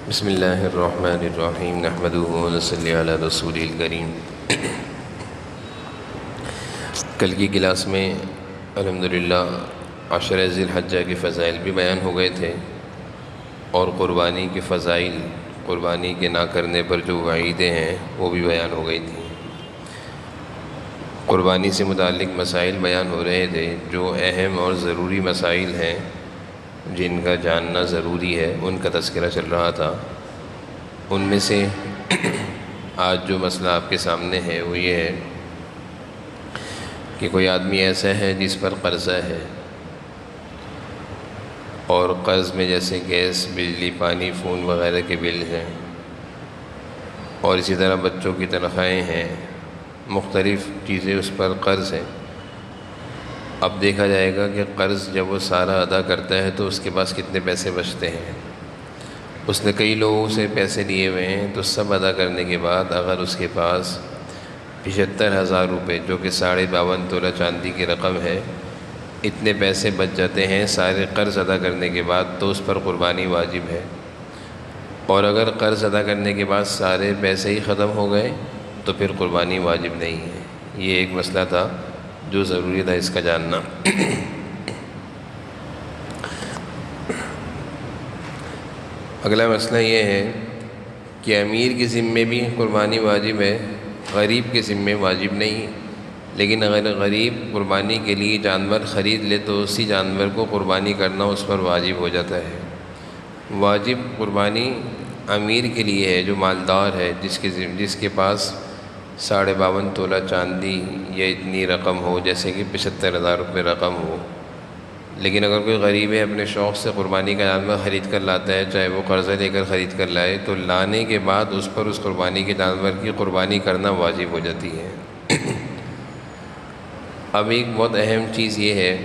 بسم اللہ الرحمن الرحیم نحمدہ ونصلی علی رسول الکریم۔ کل کی کلاس میں الحمدللہ عشرہ ذی الحجہ کے فضائل بھی بیان ہو گئے تھے اور قربانی کے فضائل، قربانی کے نہ کرنے پر جو وعیدیں ہیں وہ بھی بیان ہو گئی تھیں۔ قربانی سے متعلق مسائل بیان ہو رہے تھے، جو اہم اور ضروری مسائل ہیں جن کا جاننا ضروری ہے، ان کا تذکرہ چل رہا تھا۔ ان میں سے آج جو مسئلہ آپ کے سامنے ہے وہ یہ ہے کہ کوئی آدمی ایسا ہے جس پر قرضہ ہے، اور قرض میں جیسے گیس، بجلی، پانی، فون وغیرہ کے بل ہیں، اور اسی طرح بچوں کی تنخواہیں ہیں، مختلف چیزیں اس پر قرض ہیں۔ اب دیکھا جائے گا کہ قرض جب وہ سارا ادا کرتا ہے تو اس کے پاس کتنے پیسے بچتے ہیں۔ اس نے کئی لوگوں سے پیسے لیے ہوئے ہیں، تو سب ادا کرنے کے بعد اگر اس کے پاس 75,000 روپے، جو کہ 52.5 تولہ چاندی کی رقم ہے، اتنے پیسے بچ جاتے ہیں سارے قرض ادا کرنے کے بعد، تو اس پر قربانی واجب ہے۔ اور اگر قرض ادا کرنے کے بعد سارے پیسے ہی ختم ہو گئے تو پھر قربانی واجب نہیں ہے۔ یہ ایک مسئلہ تھا جو ضروری تھا اس کا جاننا۔ اگلا مسئلہ یہ ہے کہ امیر کے ذمے بھی قربانی واجب ہے، غریب کے ذمے واجب نہیں، لیکن اگر غریب قربانی کے لیے جانور خرید لے تو اسی جانور کو قربانی کرنا اس پر واجب ہو جاتا ہے۔ واجب قربانی امیر کے لیے ہے جو مالدار ہے، جس کے پاس 52.5 تولہ چاندی یا اتنی رقم ہو، جیسے کہ 75,000 روپے رقم ہو۔ لیکن اگر کوئی غریب ہے، اپنے شوق سے قربانی کا جانور خرید کر لاتا ہے، چاہے وہ قرضہ لے کر خرید کر لائے، تو لانے کے بعد اس پر اس قربانی کے جانور کی قربانی کرنا واجب ہو جاتی ہے۔ اب ایک بہت اہم چیز یہ ہے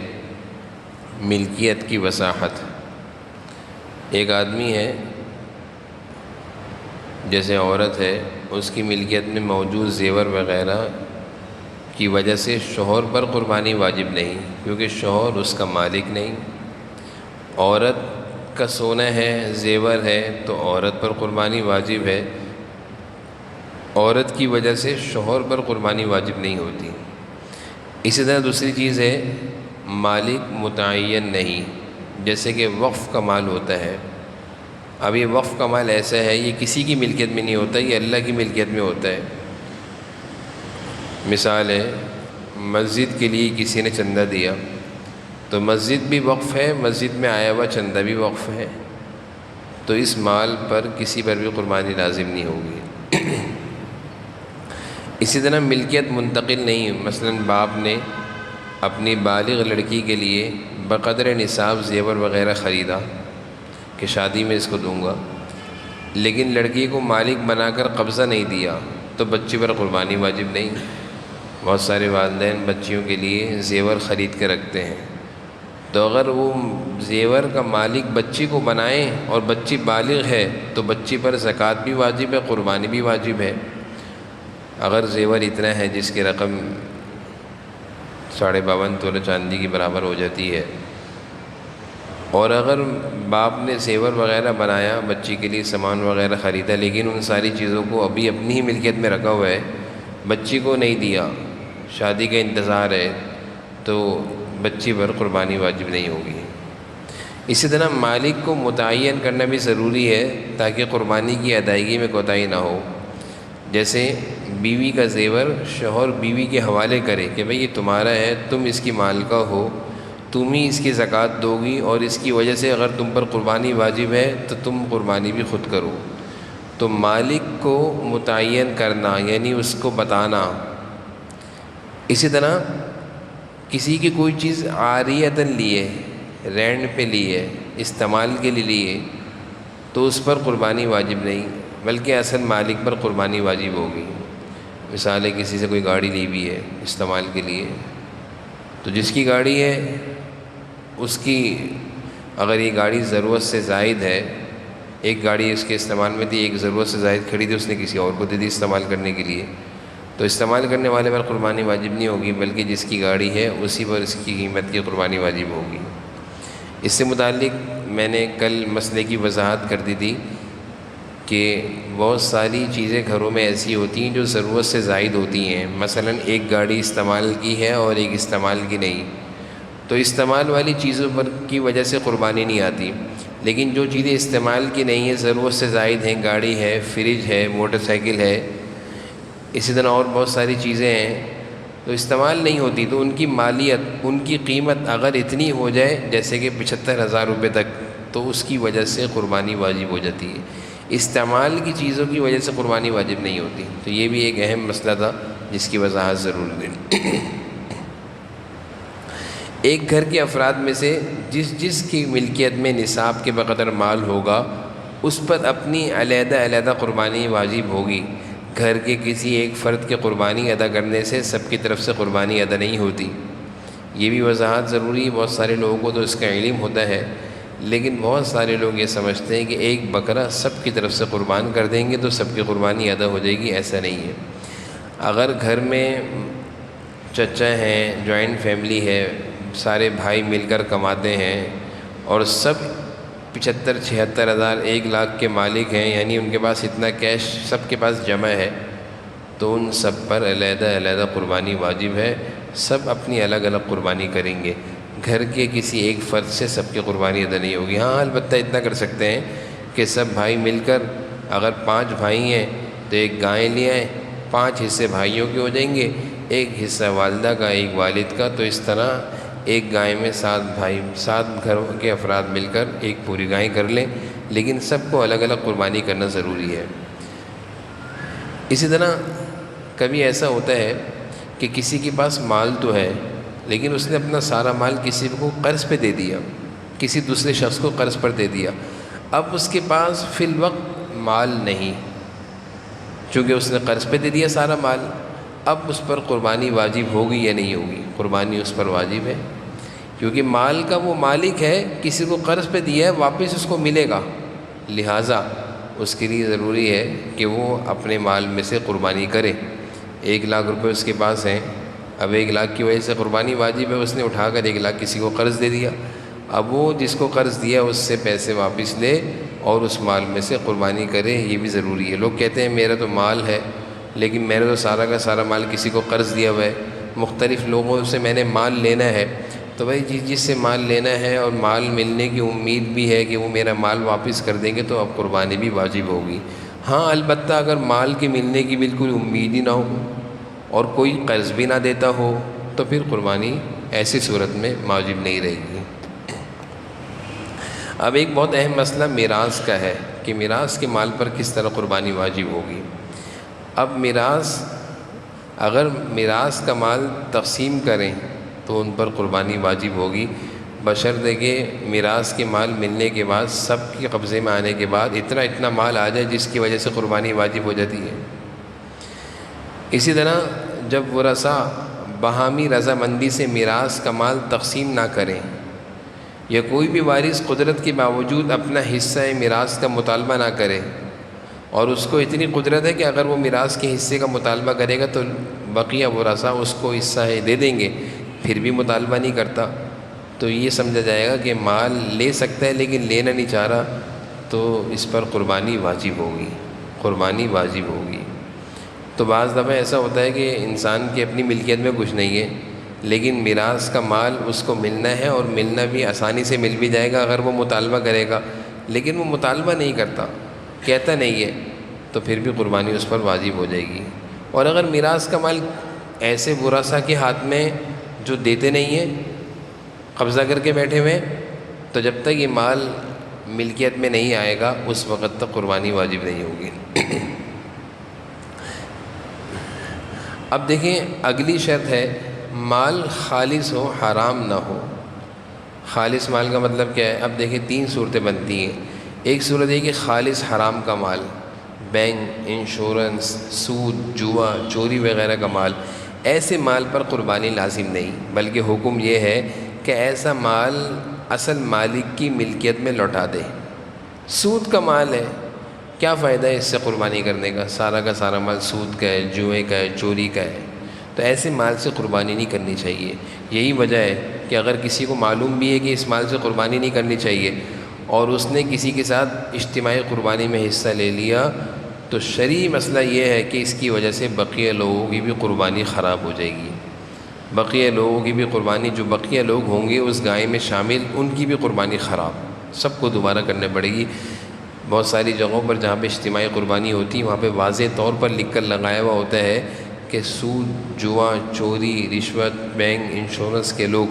ملکیت کی وضاحت۔ ایک آدمی ہے، جیسے عورت ہے، اس کی ملکیت میں موجود زیور وغیرہ کی وجہ سے شوہر پر قربانی واجب نہیں، کیونکہ شوہر اس کا مالک نہیں۔ عورت کا سونا ہے، زیور ہے، تو عورت پر قربانی واجب ہے۔ عورت کی وجہ سے شوہر پر قربانی واجب نہیں ہوتی۔ اسی طرح دوسری چیز ہے مالک متعین نہیں، جیسے کہ وقف کا مال ہوتا ہے۔ اب یہ وقف کا مال ایسا ہے، یہ کسی کی ملکیت میں نہیں ہوتا، یہ اللہ کی ملکیت میں ہوتا ہے۔ مثال ہے، مسجد کے لیے کسی نے چندہ دیا تو مسجد بھی وقف ہے، مسجد میں آیا ہوا چندہ بھی وقف ہے، تو اس مال پر کسی پر بھی قربانی لازم نہیں ہوگی۔ اسی طرح ملکیت منتقل نہیں، مثلا باپ نے اپنی بالغ لڑکی کے لیے بقدر نصاب زیور وغیرہ خریدا کہ شادی میں اس کو دوں گا، لیکن لڑکی کو مالک بنا کر قبضہ نہیں دیا، تو بچی پر قربانی واجب نہیں۔ بہت سارے والدین بچیوں کے لیے زیور خرید کے رکھتے ہیں، تو اگر وہ زیور کا مالک بچی کو بنائیں اور بچی بالغ ہے تو بچی پر زکوٰۃ بھی واجب ہے، قربانی بھی واجب ہے۔ اگر زیور اتنا ہے جس کی رقم 52.5 تولہ چاندی کی برابر ہو جاتی ہے، اور اگر باپ نے زیور وغیرہ بنایا، بچی کے لیے سامان وغیرہ خریدا، لیکن ان ساری چیزوں کو ابھی اپنی ہی ملکیت میں رکھا ہوا ہے، بچی کو نہیں دیا، شادی کا انتظار ہے، تو بچی پر قربانی واجب نہیں ہوگی۔ اسی طرح مالک کو متعین کرنا بھی ضروری ہے تاکہ قربانی کی ادائیگی میں کوتاہی نہ ہو۔ جیسے بیوی کا زیور شوہر بیوی کے حوالے کرے کہ بھئی یہ تمہارا ہے، تم اس کی مالکہ ہو، تم ہی اس کی زکوٰۃ دو گی، اور اس کی وجہ سے اگر تم پر قربانی واجب ہے تو تم قربانی بھی خود کرو۔ تو مالک کو متعین کرنا یعنی اس کو بتانا۔ اسی طرح کسی کی کوئی چیز عاریۃً لیے، رینٹ پہ لیے، استعمال کے لیے لیے، تو اس پر قربانی واجب نہیں، بلکہ اصل مالک پر قربانی واجب ہوگی۔ مثال ہے، کسی سے کوئی گاڑی لی ہوئی ہے استعمال کے لیے، تو جس کی گاڑی ہے اس کی اگر یہ گاڑی ضرورت سے زائد ہے، ایک گاڑی اس کے استعمال میں تھی، ایک ضرورت سے زائد کھڑی تھی، اس نے کسی اور کو دے دی استعمال کرنے کے لیے، تو استعمال کرنے والے پر قربانی واجب نہیں ہوگی، بلکہ جس کی گاڑی ہے اسی پر اس کی قیمت کی قربانی واجب ہوگی۔ اس سے متعلق میں نے کل مسئلے کی وضاحت کر دی تھی کہ بہت ساری چیزیں گھروں میں ایسی ہوتی ہیں جو ضرورت سے زائد ہوتی ہیں. مثلا ایک گاڑی استعمال کی ہے اور ایک استعمال کی نہیں، تو استعمال والی چیزوں پر کی وجہ سے قربانی نہیں آتی. لیکن جو چیزیں استعمال کی نہیں ہیں، ضرورت سے زائد ہیں، گاڑی ہے، فریج ہے، موٹر سائیکل ہے، اسی طرح اور بہت ساری چیزیں ہیں تو استعمال نہیں ہوتی، تو ان کی مالیت، ان کی قیمت اگر اتنی ہو جائے جیسے کہ 75,000 روپے تک، تو اس کی وجہ سے قربانی واجب ہو جاتی ہے. استعمال کی چیزوں کی وجہ سے قربانی واجب نہیں ہوتی. تو یہ بھی ایک اہم مسئلہ تھا جس کی وضاحت ضرور دیں. ایک گھر کے افراد میں سے جس کی ملکیت میں نصاب کے بقدر مال ہوگا اس پر اپنی علیحدہ علیحدہ قربانی واجب ہوگی. گھر کے کسی ایک فرد کے قربانی ادا کرنے سے سب کی طرف سے قربانی ادا نہیں ہوتی. یہ بھی وضاحت ضروری ہے. بہت سارے لوگوں کو تو اس کا علم ہوتا ہے، لیکن بہت سارے لوگ یہ سمجھتے ہیں کہ ایک بکرا سب کی طرف سے قربان کر دیں گے تو سب کی قربانی ادا ہو جائے گی. ایسا نہیں ہے. اگر گھر میں چچا ہیں، جوائنٹ فیملی ہے، سارے بھائی مل کر کماتے ہیں اور سب 75-76 ہزار 1 لاکھ کے مالک ہیں، یعنی ان کے پاس اتنا کیش سب کے پاس جمع ہے، تو ان سب پر علیحدہ علیحدہ قربانی واجب ہے. سب اپنی الگ الگ قربانی کریں گے. گھر کے کسی ایک فرد سے سب کی قربانی ادا نہیں ہوگی. ہاں البتہ اتنا کر سکتے ہیں کہ سب بھائی مل کر، اگر 5 بھائی ہیں تو ایک گائے لے آئیں، 5 حصے بھائیوں کے ہو جائیں گے، ایک حصہ والدہ کا، ایک والد کا. تو اس طرح ایک گائے میں 7 گھروں کے افراد مل کر ایک پوری گائے کر لیں، لیکن سب کو الگ الگ قربانی کرنا ضروری ہے. اسی طرح کبھی ایسا ہوتا ہے کہ کسی کے پاس مال تو ہے لیکن اس نے اپنا سارا مال کسی کو قرض پہ دے دیا، کسی دوسرے شخص کو قرض پر دے دیا. اب اس کے پاس فی الوقت مال نہیں، چونکہ اس نے قرض پہ دے دیا سارا مال. اب اس پر قربانی واجب ہوگی یا نہیں ہوگی؟ قربانی اس پر واجب ہے، کیونکہ مال کا وہ مالک ہے، کسی کو قرض پہ دیا ہے، واپس اس کو ملے گا. لہٰذا اس کے لیے ضروری ہے کہ وہ اپنے مال میں سے قربانی کرے. 1 لاکھ روپے اس کے پاس ہیں، اب 1 لاکھ کی وجہ سے قربانی واجب ہے. اس نے اٹھا کر 1 لاکھ کسی کو قرض دے دیا. اب وہ جس کو قرض دیا اس سے پیسے واپس لے اور اس مال میں سے قربانی کرے. یہ بھی ضروری ہے. لوگ کہتے ہیں میرا تو مال ہے لیکن میرا تو سارا کا سارا مال کسی کو قرض دیا ہوا ہے، مختلف لوگوں سے میں نے مال لینا ہے. تو بھائی جس سے مال لینا ہے اور مال ملنے کی امید بھی ہے کہ وہ میرا مال واپس کر دیں گے تو اب قربانی بھی واجب ہوگی. ہاں البتہ اگر مال کے ملنے کی بالکل امید ہی نہ ہو اور کوئی قرض بھی نہ دیتا ہو تو پھر قربانی ایسی صورت میں واجب نہیں رہے گی. اب ایک بہت اہم مسئلہ میراث کا ہے کہ میراث کے مال پر کس طرح قربانی واجب ہوگی. اب اگر میراث کا مال تقسیم کریں تو ان پر قربانی واجب ہوگی، بشرطے کہ میراث کے مال ملنے کے بعد سب کے قبضے میں آنے کے بعد اتنا مال آ جائے جس کی وجہ سے قربانی واجب ہو جاتی ہے. اسی طرح جب ورثاء باہمی رضامندی سے میراث کا مال تقسیم نہ کریں یا کوئی بھی وارث قدرت کے باوجود اپنا حصہ میراث کا مطالبہ نہ کرے، اور اس کو اتنی قدرت ہے کہ اگر وہ میراث کے حصے کا مطالبہ کرے گا تو بقیہ ورثاء اس کو حصہ دے دیں گے، پھر بھی مطالبہ نہیں کرتا، تو یہ سمجھا جائے گا کہ مال لے سکتا ہے لیکن لینا نہیں چاہ رہا، تو اس پر قربانی واجب ہوگی. قربانی واجب ہوگی. تو بعض دفعہ ایسا ہوتا ہے کہ انسان کی اپنی ملکیت میں کچھ نہیں ہے لیکن میراث کا مال اس کو ملنا ہے، اور ملنا بھی آسانی سے مل بھی جائے گا اگر وہ مطالبہ کرے گا، لیکن وہ مطالبہ نہیں کرتا، کہتا نہیں ہے، تو پھر بھی قربانی اس پر واجب ہو جائے گی. اور اگر میراث کا مال ایسے ورثاء کے ہاتھ میں جو دیتے نہیں ہیں، قبضہ کر کے بیٹھے ہوئے، تو جب تک یہ مال ملکیت میں نہیں آئے گا اس وقت تک قربانی واجب نہیں ہوگی. اب دیکھیں اگلی شرط ہے مال خالص ہو، حرام نہ ہو. خالص مال کا مطلب کیا ہے؟ اب دیکھیں 3 صورتیں بنتی ہیں. ایک صورت ہے کہ خالص حرام کا مال، بینک، انشورنس، سود، جوا، چوری وغیرہ کا مال. ایسے مال پر قربانی لازم نہیں، بلکہ حکم یہ ہے کہ ایسا مال اصل مالک کی ملکیت میں لوٹا دے. سود کا مال ہے، کیا فائدہ ہے اس سے قربانی کرنے کا؟ سارا کا سارا مال سود کا ہے، جوئے کا ہے، چوری کا ہے. تو ایسے مال سے قربانی نہیں کرنی چاہیے. یہی وجہ ہے کہ اگر کسی کو معلوم بھی ہے کہ اس مال سے قربانی نہیں کرنی چاہیے اور اس نے کسی کے ساتھ اجتماعی قربانی میں حصہ لے لیا تو شرعی مسئلہ یہ ہے کہ اس کی وجہ سے بقیہ لوگوں کی بھی قربانی خراب ہو جائے گی. بقیہ لوگوں کی بھی قربانی، جو بقیہ لوگ ہوں گے اس گائے میں شامل، ان کی بھی قربانی خراب، سب کو دوبارہ کرنے پڑے گی. بہت ساری جگہوں پر جہاں پہ اجتماعی قربانی ہوتی ہے وہاں پہ واضح طور پر لکھ کر لگایا ہوا ہوتا ہے کہ سود، جوا، چوری، رشوت، بینک، انشورنس کے لوگ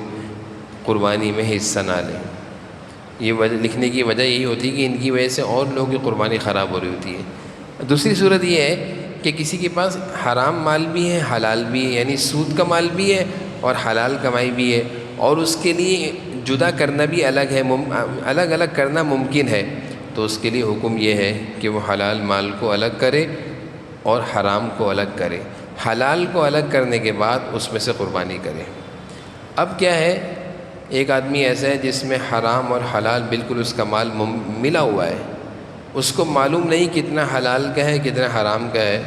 قربانی میں حصہ نہ لیں. یہ لکھنے کی وجہ یہی ہوتی ہے کہ ان کی وجہ سے اور لوگوں کی قربانی خراب ہو رہی ہوتی ہے. دوسری صورت یہ ہے کہ کسی کے پاس حرام مال بھی ہے، حلال بھی ہے، یعنی سود کا مال بھی ہے اور حلال کمائی بھی ہے، اور اس کے لیے جدا کرنا بھی الگ ہے، الگ الگ کرنا ممکن ہے. تو اس کے لیے حکم یہ ہے کہ وہ حلال مال کو الگ کرے اور حرام کو الگ کرے. حلال کو الگ کرنے کے بعد اس میں سے قربانی کرے. اب کیا ہے، ایک آدمی ایسا ہے جس میں حرام اور حلال بالکل اس کا مال ملا ہوا ہے، اس کو معلوم نہیں کتنا حلال کا ہے کتنا حرام کا ہے،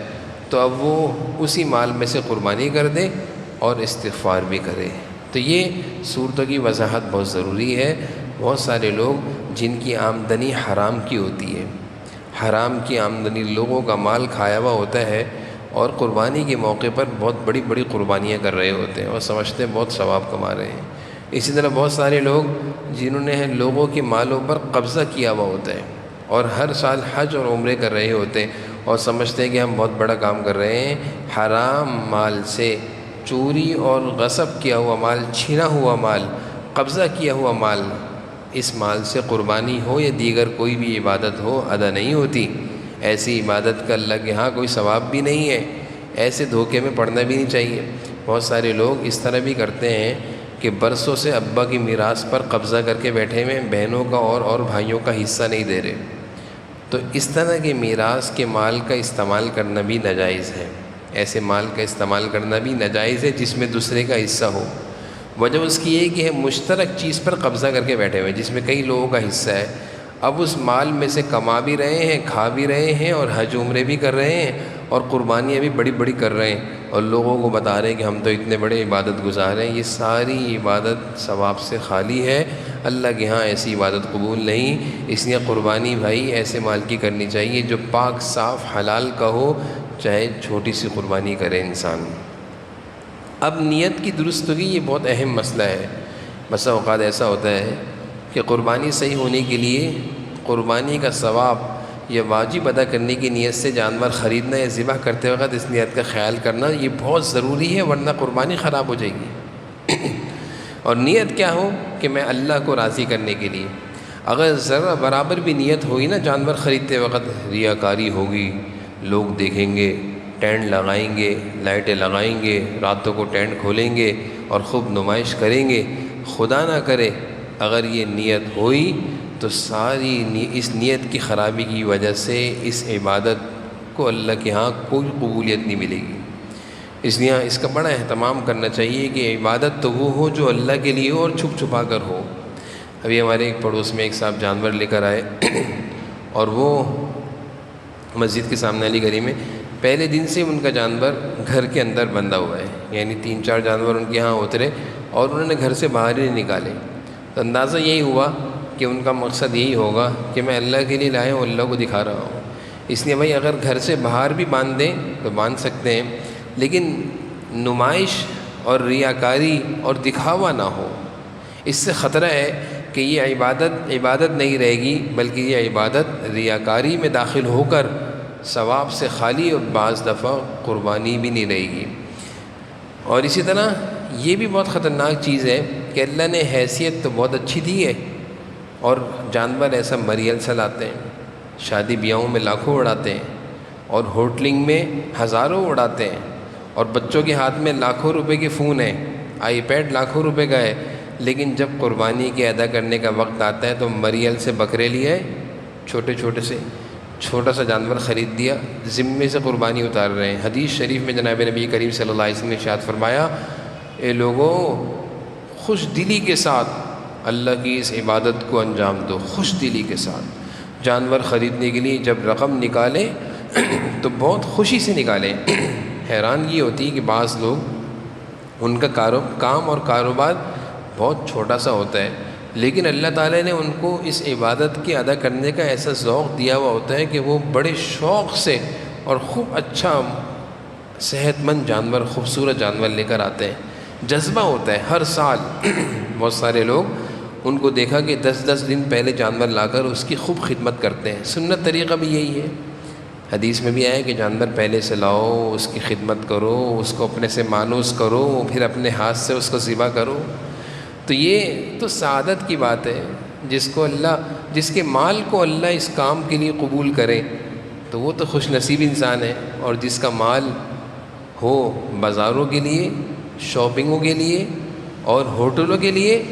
تو اب وہ اسی مال میں سے قربانی کر دے اور استغفار بھی کرے. تو یہ صورتوں کی وضاحت بہت ضروری ہے. بہت سارے لوگ جن کی آمدنی حرام کی ہوتی ہے، حرام کی آمدنی، لوگوں کا مال کھایا ہوا ہوتا ہے، اور قربانی کے موقع پر بہت بڑی بڑی قربانیاں کر رہے ہوتے ہیں اور سمجھتے ہیں بہت ثواب کما رہے ہیں. اسی طرح بہت سارے لوگ جنہوں نے لوگوں کے مالوں پر قبضہ کیا ہوا ہوتا ہے اور ہر سال حج اور عمرے کر رہے ہوتے ہیں اور سمجھتے ہیں کہ ہم بہت بڑا کام کر رہے ہیں. حرام مال سے چوری اور غصب کیا ہوا مال، چھینا ہوا مال، قبضہ کیا ہوا مال، اس مال سے قربانی ہو یا دیگر کوئی بھی عبادت ہو ادا نہیں ہوتی. ایسی عبادت کا اللہ کے ہاں کوئی ثواب بھی نہیں ہے. ایسے دھوکے میں پڑنا بھی نہیں چاہیے. بہت سارے لوگ اس طرح بھی کرتے ہیں کہ برسوں سے ابا کی میراث پر قبضہ کر کے بیٹھے ہوئے، بہنوں کا اور بھائیوں کا حصہ نہیں دے رہے. تو اس طرح کے میراث کے مال کا استعمال کرنا بھی ناجائز ہے. ایسے مال کا استعمال کرنا بھی ناجائز ہے جس میں دوسرے کا حصہ ہو. وجہ اس کی یہ کہ ہے مشترک چیز پر قبضہ کر کے بیٹھے ہوئے جس میں کئی لوگوں کا حصہ ہے. اب اس مال میں سے کما بھی رہے ہیں، کھا بھی رہے ہیں، اور حج عمرے بھی کر رہے ہیں، اور قربانیاں بھی بڑی بڑی کر رہے ہیں، اور لوگوں کو بتا رہے ہیں کہ ہم تو اتنے بڑے عبادت گزار ہیں. یہ ساری عبادت ثواب سے خالی ہے. اللہ کے ہاں ایسی عبادت قبول نہیں. اس لیے قربانی بھائی ایسے مال کی کرنی چاہیے جو پاک صاف حلال کا ہو، چاہے چھوٹی سی قربانی کرے انسان. اب نیت کی درستگی یہ بہت اہم مسئلہ ہے. بسا اوقات ایسا ہوتا ہے کہ قربانی صحیح ہونے کے لیے قربانی کا ثواب یا واجب ادا کرنے کی نیت سے جانور خریدنا یا ذبح کرتے وقت اس نیت کا خیال کرنا یہ بہت ضروری ہے، ورنہ قربانی خراب ہو جائے گی. اور نیت کیا ہو کہ میں اللہ کو راضی کرنے کے لیے. اگر ذرا برابر بھی نیت ہوئی نا جانور خریدتے وقت، ریاکاری ہوگی، لوگ دیکھیں گے، ٹینٹ لگائیں گے، لائٹیں لگائیں گے، راتوں کو ٹینٹ کھولیں گے اور خوب نمائش کریں گے، خدا نہ کرے اگر یہ نیت ہوئی تو ساری اس نیت کی خرابی کی وجہ سے اس عبادت کو اللہ کے ہاں کوئی قبولیت نہیں ملے گی. اس لیے اس کا بڑا اہتمام کرنا چاہیے کہ عبادت تو وہ ہو جو اللہ کے لیے ہو اور چھپ چھپا کر ہو. ابھی ہمارے ایک پڑوس میں ایک صاحب جانور لے کر آئے اور وہ مسجد کے سامنے والی گلی میں پہلے دن سے ان کا جانور گھر کے اندر بندھا ہوا ہے، یعنی 3-4 جانور ان کے ہاں اترے اور انہوں نے گھر سے باہر ہی نکالے. تو اندازہ یہی ہوا کہ ان کا مقصد یہی ہوگا کہ میں اللہ کے لیے لایا ہوں، اللہ کو دکھا رہا ہوں. اس لیے بھائی اگر گھر سے باہر بھی باندھ دیں تو باندھ سکتے ہیں، لیکن نمائش اور ریاکاری اور دکھاوا نہ ہو. اس سے خطرہ ہے کہ یہ عبادت نہیں رہے گی، بلکہ یہ عبادت ریاکاری میں داخل ہو کر ثواب سے خالی اور بعض دفعہ قربانی بھی نہیں رہے گی. اور اسی طرح یہ بھی بہت خطرناک چیز ہے کہ اللہ نے حیثیت تو بہت اچھی دی ہے اور جانور ایسا مریل سا لاتے ہیں، شادی بیاہوں میں لاکھوں اڑاتے ہیں اور ہوٹلنگ میں ہزاروں اڑاتے ہیں، اور بچوں کے ہاتھ میں لاکھوں روپے کے فون ہیں، آئی پیڈ لاکھوں روپے کا ہے. لیکن جب قربانی کے ادا کرنے کا وقت آتا ہے تو مریل سے بکرے لیے، چھوٹا سا جانور خرید دیا، ذمے سے قربانی اتار رہے ہیں. حدیث شریف میں جناب نبی کریم صلی اللہ علیہ وسلم نے ارشاد فرمایا، اے لوگوں خوش دلی کے ساتھ اللہ کی اس عبادت کو انجام دو. خوش دلی کے ساتھ جانور خریدنے کے لیے جب رقم نکالیں تو بہت خوشی سے نکالیں. حیرانگی ہوتی ہے کہ بعض لوگ ان کا کام اور کاروبار بہت چھوٹا سا ہوتا ہے، لیکن اللہ تعالیٰ نے ان کو اس عبادت کی ادا کرنے کا ایسا ذوق دیا ہوا ہوتا ہے کہ وہ بڑے شوق سے اور خوب اچھا صحت مند جانور، خوبصورت جانور لے کر آتے ہیں۔ جذبہ ہوتا ہے ہر سال بہت سارے لوگ ان کو دیکھا کہ 10 دن پہلے جانور لا کر اس کی خوب خدمت کرتے ہیں۔ سنت طریقہ بھی یہی ہے، حدیث میں بھی آیا کہ جانور پہلے سے لاؤ، اس کی خدمت کرو، اس کو اپنے سے مانوس کرو، پھر اپنے ہاتھ سے اس کو ذبح کرو۔ تو یہ تو سعادت کی بات ہے، جس کے مال کو اللہ اس کام کے لیے قبول کرے تو وہ تو خوش نصیب انسان ہے۔ اور جس کا مال ہو بازاروں کے لیے، شاپنگوں کے لیے اور ہوٹلوں کے لیے،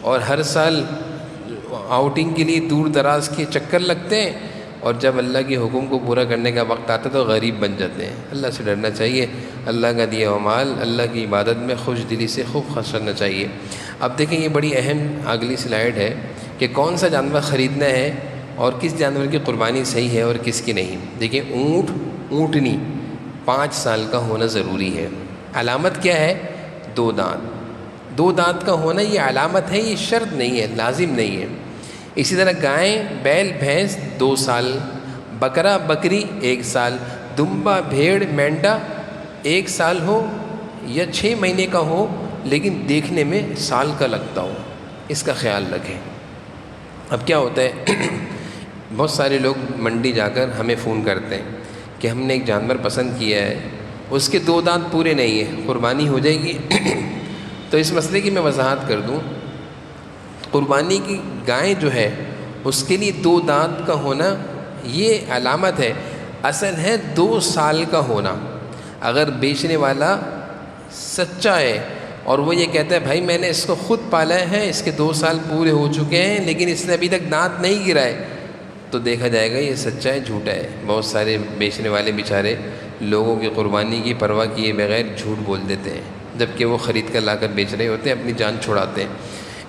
اور ہر سال آؤٹنگ کے لیے دور دراز کے چکر لگتے ہیں، اور جب اللہ کے حکم کو پورا کرنے کا وقت آتا ہے تو غریب بن جاتے ہیں۔ اللہ سے ڈرنا چاہیے، اللہ کا دیا ہوا مال اللہ کی عبادت میں خوش دلی سے خوب خرچ کرنا چاہیے۔ اب دیکھیں یہ بڑی اہم اگلی سلائیڈ ہے کہ کون سا جانور خریدنا ہے اور کس جانور کی قربانی صحیح ہے اور کس کی نہیں۔ دیکھیں اونٹنی 5 سال کا ہونا ضروری ہے۔ علامت کیا ہے؟ 2 دانت۔ 2 دانت کا ہونا یہ علامت ہے، یہ شرط نہیں ہے، لازم نہیں ہے۔ اسی طرح گائیں، بیل، بھینس 2 سال، بکرا، بکری 1 سال، دمبا، بھیڑ، مینڈا 1 سال ہو یا 6 مہینے کا ہو لیکن دیکھنے میں سال کا لگتا ہو، اس کا خیال رکھیں۔ اب کیا ہوتا ہے بہت سارے لوگ منڈی جا کر ہمیں فون کرتے ہیں کہ ہم نے ایک جانور پسند کیا ہے، اس کے 2 دانت پورے نہیں ہیں، قربانی ہو جائے گی؟ تو اس مسئلے کی میں وضاحت کر دوں۔ قربانی کی گائے جو ہے اس کے لیے 2 دانت کا ہونا یہ علامت ہے، اصل ہے 2 سال کا ہونا۔ اگر بیچنے والا سچا ہے اور وہ یہ کہتا ہے بھائی میں نے اس کو خود پالا ہے، اس کے 2 سال پورے ہو چکے ہیں لیکن اس نے ابھی تک دانت نہیں گرائے، تو دیکھا جائے گا یہ سچا ہے جھوٹا ہے۔ بہت سارے بیچنے والے بیچارے لوگوں کی قربانی کی پرواہ کیے بغیر جھوٹ بول دیتے ہیں، جبکہ وہ خرید کر لا کر بیچ رہے ہوتے ہیں، اپنی جان چھڑاتے ہیں۔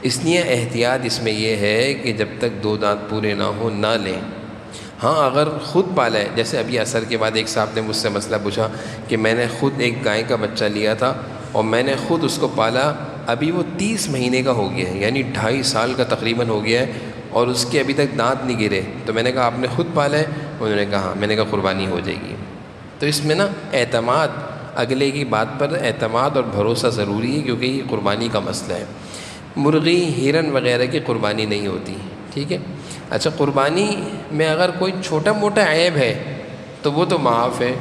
اس لیے احتیاط اس میں یہ ہے کہ جب تک 2 دانت پورے نہ ہوں نہ لیں۔ ہاں اگر خود پالا ہے، جیسے ابھی عصر کے بعد ایک صاحب نے مجھ سے مسئلہ پوچھا کہ میں نے خود ایک گائے کا بچہ لیا تھا اور میں نے خود اس کو پالا، ابھی وہ 30 مہینے کا ہو گیا ہے، یعنی 2.5 سال کا تقریباً ہو گیا ہے، اور اس کے ابھی تک دانت نہیں گرے۔ تو میں نے کہا آپ نے خود پالا ہے؟ انہوں نے کہا ہاں۔ میں نے کہا قربانی ہو جائے گی۔ تو اس میں نا اعتماد، اگلے کی بات پر اعتماد اور بھروسہ ضروری ہے، کیونکہ یہ قربانی کا مسئلہ ہے۔ مرغی، ہرن وغیرہ کی قربانی نہیں ہوتی، ٹھیک ہے؟ اچھا، قربانی میں اگر کوئی چھوٹا موٹا عیب ہے تو وہ تو معاف ہے،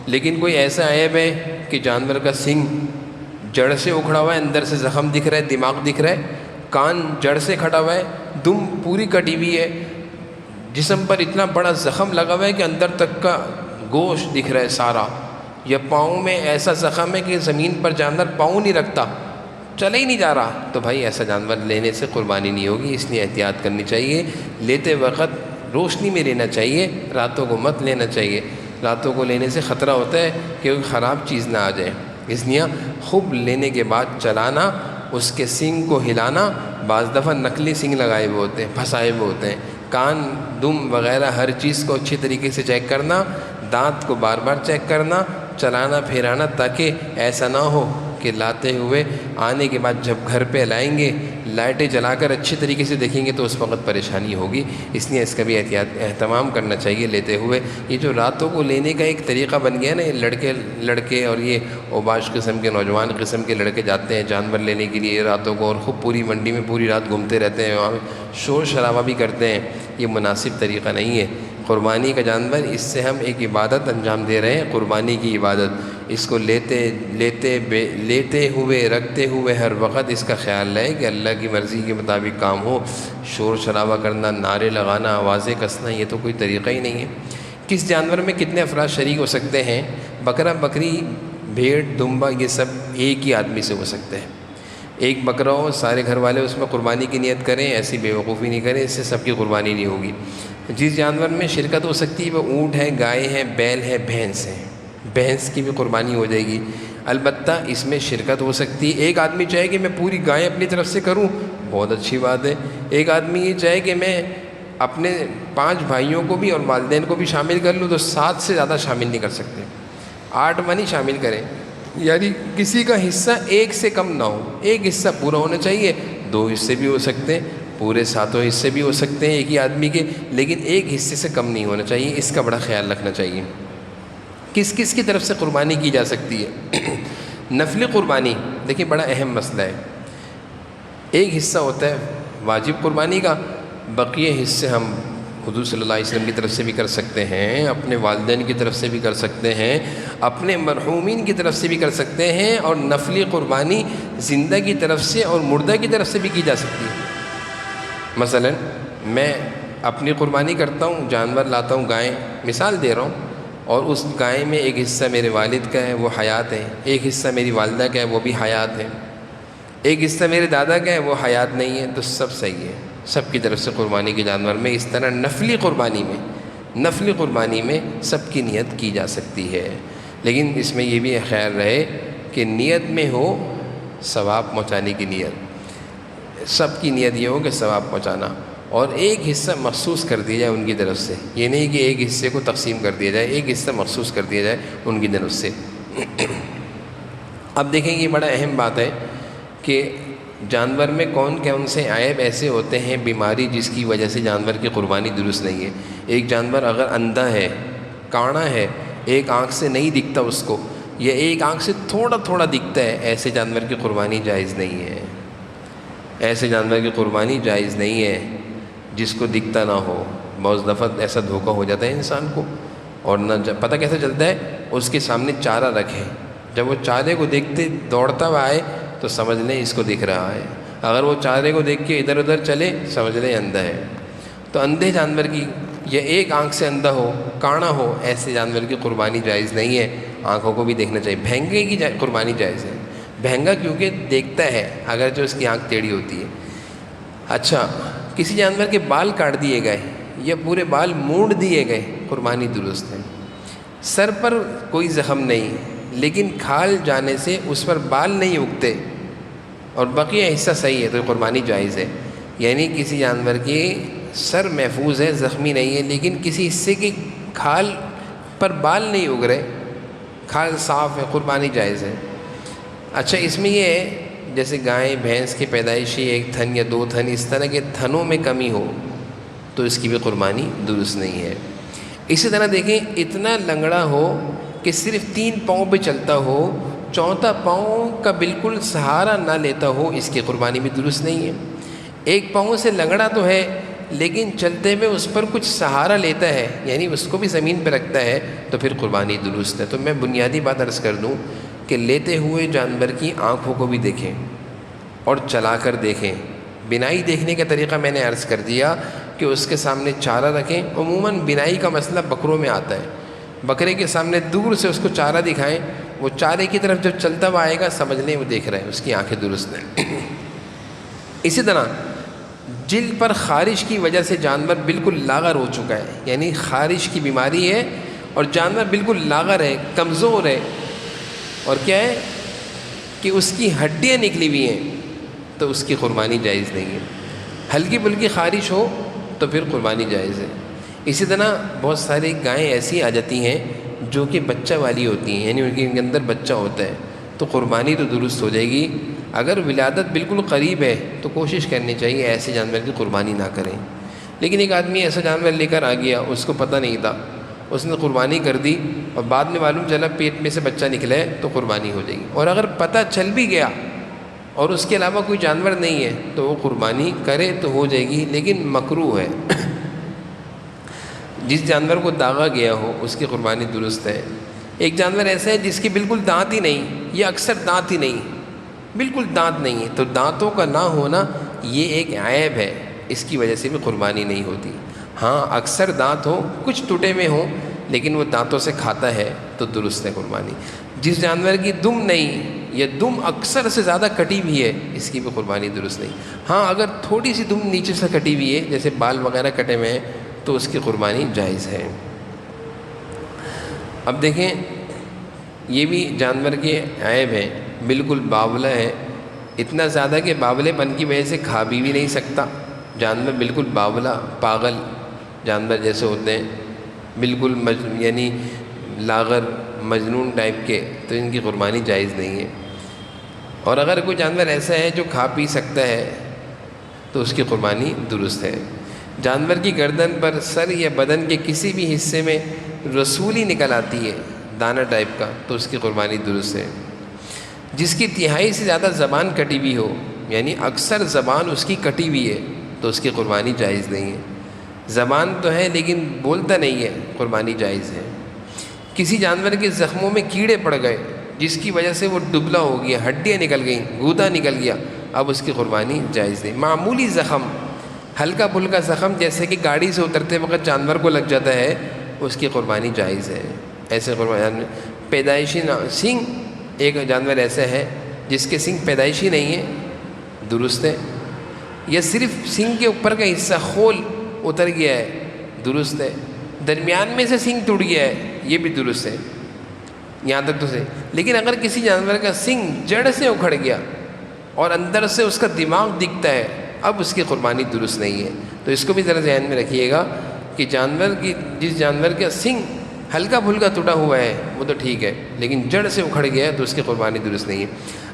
لیکن کوئی ایسا عیب ہے کہ جانور کا سنگ جڑ سے اکھڑا ہوا ہے، اندر سے زخم دکھ رہا ہے، دماغ دکھ رہا ہے، کان جڑ سے کھٹا ہوا ہے، دم پوری کٹی ہوئی ہے، جسم پر اتنا بڑا زخم لگا ہوا ہے کہ اندر تک کا گوشت دکھ رہا ہے سارا، یا پاؤں میں ایسا زخم ہے کہ زمین پر جانور پاؤں نہیں رکھتا، چلا ہی نہیں جا رہا، تو بھائی ایسا جانور لینے سے قربانی نہیں ہوگی۔ اس لیے احتیاط کرنی چاہیے، لیتے وقت روشنی میں لینا چاہیے، راتوں کو مت لینا چاہیے۔ راتوں کو لینے سے خطرہ ہوتا ہے کہ کوئی خراب چیز نہ آ جائے، اس لیے خوب لینے کے بعد چلانا، اس کے سنگ کو ہلانا۔ بعض دفعہ نقلی سنگ لگائے ہوئے ہوتے ہیں، پھنسائے ہوئے ہوتے ہیں، کان، دم وغیرہ ہر چیز کو اچھی طریقے سے چیک کرنا، دانت کو بار بار چیک کرنا، چلانا پھیرانا، تاکہ ایسا نہ ہو کہ لاتے ہوئے آنے کے بعد جب گھر پہ لائیں گے لائٹیں جلا کر اچھی طریقے سے دیکھیں گے تو اس وقت پریشانی ہوگی۔ اس لیے اس کا بھی اہتمام کرنا چاہیے لیتے ہوئے۔ یہ جو راتوں کو لینے کا ایک طریقہ بن گیا نا، یہ لڑکے اور یہ اوباش قسم کے نوجوان قسم کے لڑکے جاتے ہیں جانور لینے کے لیے راتوں کو، اور خوب پوری منڈی میں پوری رات گھومتے رہتے ہیں، وہاں شور شرابہ بھی کرتے ہیں۔ یہ مناسب طریقہ نہیں ہے۔ قربانی کا جانور، اس سے ہم ایک عبادت انجام دے رہے ہیں، قربانی کی عبادت۔ اس کو لیتے ہوئے رکھتے ہوئے ہر وقت اس کا خیال رہے کہ اللہ کی مرضی کے مطابق کام ہو۔ شور شرابہ کرنا، نعرے لگانا، آوازیں کسنا، یہ تو کوئی طریقہ ہی نہیں ہے۔ کس جانور میں کتنے افراد شریک ہو سکتے ہیں؟ بکرا، بکری، بھیڑ، دمبا، یہ سب ایک ہی آدمی سے ہو سکتے ہیں۔ ایک بکرا ہو، سارے گھر والے اس میں قربانی کی نیت کریں، ایسی بے وقوفی نہیں کریں، اس سے سب کی قربانی نہیں ہوگی۔ جس جانور میں شرکت ہو سکتی ہے وہ اونٹ ہے، گائے ہے، بیل ہے، بھینس ہے۔ بھینس کی بھی قربانی ہو جائے گی، البتہ اس میں شرکت ہو سکتی ہے۔ ایک آدمی چاہے کہ میں پوری گائے اپنی طرف سے کروں، بہت اچھی بات ہے۔ ایک آدمی یہ چاہے کہ میں اپنے 5 بھائیوں کو بھی اور والدین کو بھی شامل کر لوں، تو 7 سے زیادہ شامل نہیں کر سکتے، 8 منی شامل کریں، یعنی کسی کا حصہ 1 سے کم نہ ہو، ایک حصہ پورا ہونا چاہیے، 2 حصے بھی ہو سکتے ہیں، پورے 7 حصے بھی ہو سکتے ہیں ایک ہی آدمی کے، لیکن ایک حصے سے کم نہیں ہونا چاہیے، اس کا بڑا خیال رکھنا چاہیے۔ کس کس کی طرف سے قربانی کی جا سکتی ہے؟ نفلی قربانی دیکھیں بڑا اہم مسئلہ ہے۔ ایک حصہ ہوتا ہے واجب قربانی کا، بقیہ حصے ہم حضور صلی اللہ علیہ وسلم کی طرف سے بھی کر سکتے ہیں، اپنے والدین کی طرف سے بھی کر سکتے ہیں، اپنے مرحومین کی طرف سے بھی کر سکتے ہیں، اور نفلی قربانی زندہ کی طرف سے اور مردہ کی طرف سے بھی کی جا سکتی ہے۔ مثلا میں اپنی قربانی کرتا ہوں، جانور لاتا ہوں، گائیں مثال دے رہا ہوں، اور اس گائے میں ایک حصہ میرے والد کا ہے، وہ حیات ہے، ایک حصہ میری والدہ کا ہے، وہ بھی حیات ہے، ایک حصہ میرے دادا کا ہے، وہ حیات نہیں ہے، تو سب صحیح ہے، سب کی طرف سے قربانی کے جانور میں اس طرح نفلی قربانی میں سب کی نیت کی جا سکتی ہے، لیکن اس میں یہ بھی خیال رہے کہ نیت میں ہو ثواب پہنچانے کی نیت، سب کی نیت یہ ہو کہ ثواب پہنچانا، اور ایک حصہ مخصوص کر دیا جائے ان کی طرف سے، یہ نہیں کہ ایک حصے کو تقسیم کر دیا جائے، ایک حصہ مخصوص کر دیا جائے ان کی طرف سے۔ اب دیکھیں یہ بڑا اہم بات ہے کہ جانور میں کون سے عیب ایسے ہوتے ہیں، بیماری جس کی وجہ سے جانور کی قربانی درست نہیں ہے۔ ایک جانور اگر اندھا ہے، کانا ہے، ایک آنکھ سے نہیں دکھتا اس کو، یا ایک آنکھ سے تھوڑا تھوڑا دکھتا ہے، ایسے جانور کی قربانی جائز نہیں ہے، ایسے جانور کی قربانی جائز نہیں ہے جس کو دکھتا نہ ہو۔ بہت دفعہ ایسا دھوکہ ہو جاتا ہے انسان کو، اور نہ پتہ کیسے چلتا ہے، اس کے سامنے چارہ رکھے، جب وہ چارے کو دیکھتے دوڑتا ہوا آئے تو سمجھ لیں اس کو دکھ رہا ہے، اگر وہ چارے کو دیکھ کے ادھر ادھر چلے سمجھ لیں اندھا ہے۔ تو اندھے جانور کی، یا ایک آنکھ سے اندھا ہو، کانا ہو، ایسے جانور کی قربانی جائز نہیں ہے، آنکھوں کو بھی دیکھنا چاہیے۔ بھینگے کی قربانی جائز ہے، بھینگا کیونکہ دیکھتا ہے اگر جو اس کی آنکھ ٹیڑھی ہوتی ہے۔ اچھا، کسی جانور کے بال کاٹ دیے گئے یا پورے بال موڑ دیے گئے، قربانی درست ہے۔ سر پر کوئی زخم نہیں، لیکن کھال جانے سے اس پر بال نہیں اگتے اور بقیہ حصہ صحیح ہے، تو قربانی جائز ہے۔ یعنی کسی جانور کی سر محفوظ ہے، زخمی نہیں ہے، لیکن کسی حصے کی کھال پر بال نہیں اگ رہے، کھال صاف ہے، قربانی جائز ہے۔ اچھا، اس میں یہ ہے جیسے گائے بھینس کے پیدائشی 1 تھن یا 2 تھن، اس طرح کے تھنوں میں کمی ہو تو اس کی بھی قربانی درست نہیں ہے۔ اسی طرح دیکھیں، اتنا لنگڑا ہو کہ صرف 3 پاؤں پہ چلتا ہو، 4تھا پاؤں کا بالکل سہارا نہ لیتا ہو، اس کی قربانی بھی درست نہیں ہے۔ 1 پاؤں سے لنگڑا تو ہے لیکن چلتے ہوئے اس پر کچھ سہارا لیتا ہے، یعنی اس کو بھی زمین پہ رکھتا ہے، تو پھر قربانی درست ہے۔ تو میں بنیادی بات عرض کر دوں کہ لیتے ہوئے جانور کی آنکھوں کو بھی دیکھیں اور چلا کر دیکھیں۔ بینائی دیکھنے کا طریقہ میں نے عرض کر دیا کہ اس کے سامنے چارہ رکھیں۔ عموماً بینائی کا مسئلہ بکروں میں آتا ہے، بکرے کے سامنے دور سے اس کو چارہ دکھائیں، وہ چارے کی طرف جب چلتا ہوا آئے گا سمجھ لیں وہ دیکھ رہے ہیں، اس کی آنکھیں درست ہیں۔ اسی طرح جلد پر خارش کی وجہ سے جانور بالکل لاغر ہو چکا ہے، یعنی خارش کی بیماری ہے اور جانور بالکل لاغر ہے، کمزور ہے، اور کیا ہے کہ اس کی ہڈیاں نکلی ہوئی ہیں، تو اس کی قربانی جائز نہیں ہے۔ ہلکی پھلکی خارش ہو تو پھر قربانی جائز ہے۔ اسی طرح بہت ساری گائیں ایسی آ جاتی ہیں جو کہ بچہ والی ہوتی ہیں، یعنی ان کے اندر بچہ ہوتا ہے، تو قربانی تو درست ہو جائے گی۔ اگر ولادت بالکل قریب ہے تو کوشش کرنی چاہیے ایسے جانور کی قربانی نہ کریں۔ لیکن ایک آدمی ایسا جانور لے کر آ گیا، اس کو پتہ نہیں تھا، اس نے قربانی کر دی اور بعد میں معلوم چلا پیٹ میں سے بچہ نکلا ہے، تو قربانی ہو جائے گی۔ اور اگر پتہ چل بھی گیا اور اس کے علاوہ کوئی جانور نہیں ہے تو وہ قربانی کرے تو ہو جائے گی، لیکن مکروہ ہے۔ جس جانور کو داغا گیا ہو اس کی قربانی درست ہے۔ ایک جانور ایسا ہے جس کے بالکل دانت ہی نہیں، یا اکثر دانت ہی نہیں، بالکل دانت نہیں ہے، تو دانتوں کا نہ ہونا یہ ایک عیب ہے، اس کی وجہ سے بھی قربانی نہیں ہوتی۔ ہاں، اکثر دانت ہو، کچھ ٹوٹے میں ہوں، لیکن وہ دانتوں سے کھاتا ہے تو درست ہے قربانی۔ جس جانور کی دم نہیں یا دم اکثر سے زیادہ کٹی ہوئی ہے، اس کی بھی قربانی درست نہیں۔ ہاں، اگر تھوڑی سی دم نیچے سے کٹی ہوئی ہے، جیسے بال وغیرہ کٹے ہوئے ہیں، تو اس کی قربانی جائز ہے۔ اب دیکھیں، یہ بھی جانور کے عیب ہیں، بالکل باولا ہے، اتنا زیادہ کہ باولے پن کی وجہ سے کھا بھی نہیں سکتا۔ جانور بالکل باولا، پاگل جانور جیسے ہوتے ہیں، بالکل یعنی لاغر، مجنون ٹائپ کے، تو ان کی قربانی جائز نہیں ہے۔ اور اگر کوئی جانور ایسا ہے جو کھا پی سکتا ہے تو اس کی قربانی درست ہے۔ جانور کی گردن پر، سر یا بدن کے کسی بھی حصے میں رسولی نکل آتی ہے دانہ ٹائپ کا، تو اس کی قربانی درست ہے۔ جس کی تہائی سے زیادہ زبان کٹی ہوئی ہو، یعنی اکثر زبان اس کی کٹی ہوئی ہے، تو اس کی قربانی جائز نہیں ہے۔ زبان تو ہے لیکن بولتا نہیں ہے، قربانی جائز ہے۔ کسی جانور کے زخموں میں کیڑے پڑ گئے جس کی وجہ سے وہ دبلا ہو گیا، ہڈیاں نکل گئیں، گودا نکل گیا، اب اس کی قربانی جائز نہیں۔ معمولی زخم، ہلکا پھلکا زخم جیسے کہ گاڑی سے اترتے وقت جانور کو لگ جاتا ہے، اس کی قربانی جائز ہے۔ ایسے قربانی پیدائشی سینگ، ایک جانور ایسا ہے جس کے سینگ پیدائشی نہیں ہے، درست ہے۔ یا صرف سینگ کے اوپر کا حصہ خول اتر گیا ہے، درست ہے۔ درمیان میں سے سینگ ٹوٹ گیا ہے، یہ بھی درست ہے، یہاں تک تو صحیح۔ لیکن اگر کسی جانور کا سینگ جڑ سے اکھڑ گیا اور اندر سے اس کا دماغ دکھتا ہے، اب اس کی قربانی درست نہیں ہے۔ تو اس کو بھی ذرا ذہن میں رکھیے گا کہ جس جانور کا سینگ ہلکا پھلکا ٹوٹا ہوا ہے وہ تو ٹھیک ہے، لیکن جڑ سے اکھڑ گیا ہے تو اس کی قربانی درست نہیں ہے۔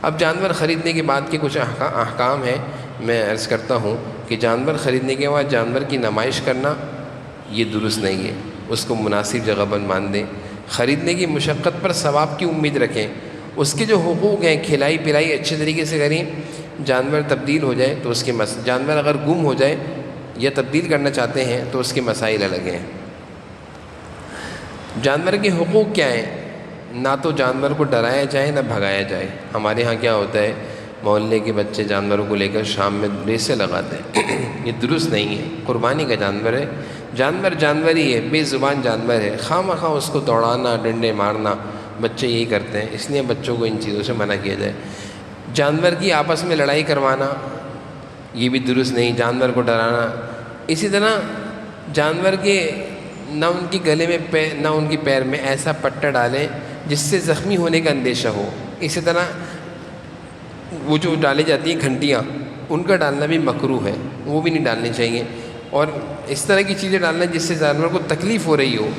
اب جانور خریدنے کے بعد کے کچھ احکام ہیں، میں عرض کرتا ہوں کہ جانور خریدنے کے بعد جانور کی نمائش کرنا یہ درست نہیں ہے، اس کو مناسب جگہ پر مان دیں۔ خریدنے کی مشقت پر ثواب کی امید رکھیں، اس کے جو حقوق ہیں، کھلائی پلائی اچھے طریقے سے کریں۔ جانور تبدیل ہو جائے تو اس کے جانور اگر گم ہو جائے یا تبدیل کرنا چاہتے ہیں تو اس کے مسائل الگ ہیں۔ جانور کے حقوق کیا ہیں؟ نہ تو جانور کو ڈرایا جائے نہ بھگایا جائے۔ ہمارے ہاں کیا ہوتا ہے، محلے کے بچے جانوروں کو لے کر شام میں ریسیں لگاتے ہیں، یہ درست نہیں ہے۔ قربانی کا جانور ہے، جانور ہی ہے، بے زبان جانور ہے، خواہ مخواہ اس کو دوڑانا، ڈنڈے مارنا، بچے یہی کرتے ہیں، اس لیے بچوں کو ان چیزوں سے منع کیا جائے۔ جانور کی آپس میں لڑائی کروانا یہ بھی درست نہیں، جانور کو ڈرانا۔ اسی طرح جانور کے نہ ان کی گلے میں نہ ان کی پیر میں ایسا پٹا ڈالیں جس سے زخمی ہونے کا اندیشہ ہو۔ اسی طرح وہ جو ڈالی جاتی ہیں گھنٹیاں، ان کا ڈالنا بھی مکروہ ہے، وہ بھی نہیں ڈالنی چاہیے۔ اور اس طرح کی چیزیں ڈالنا جس سے جانور کو تکلیف ہو رہی ہو،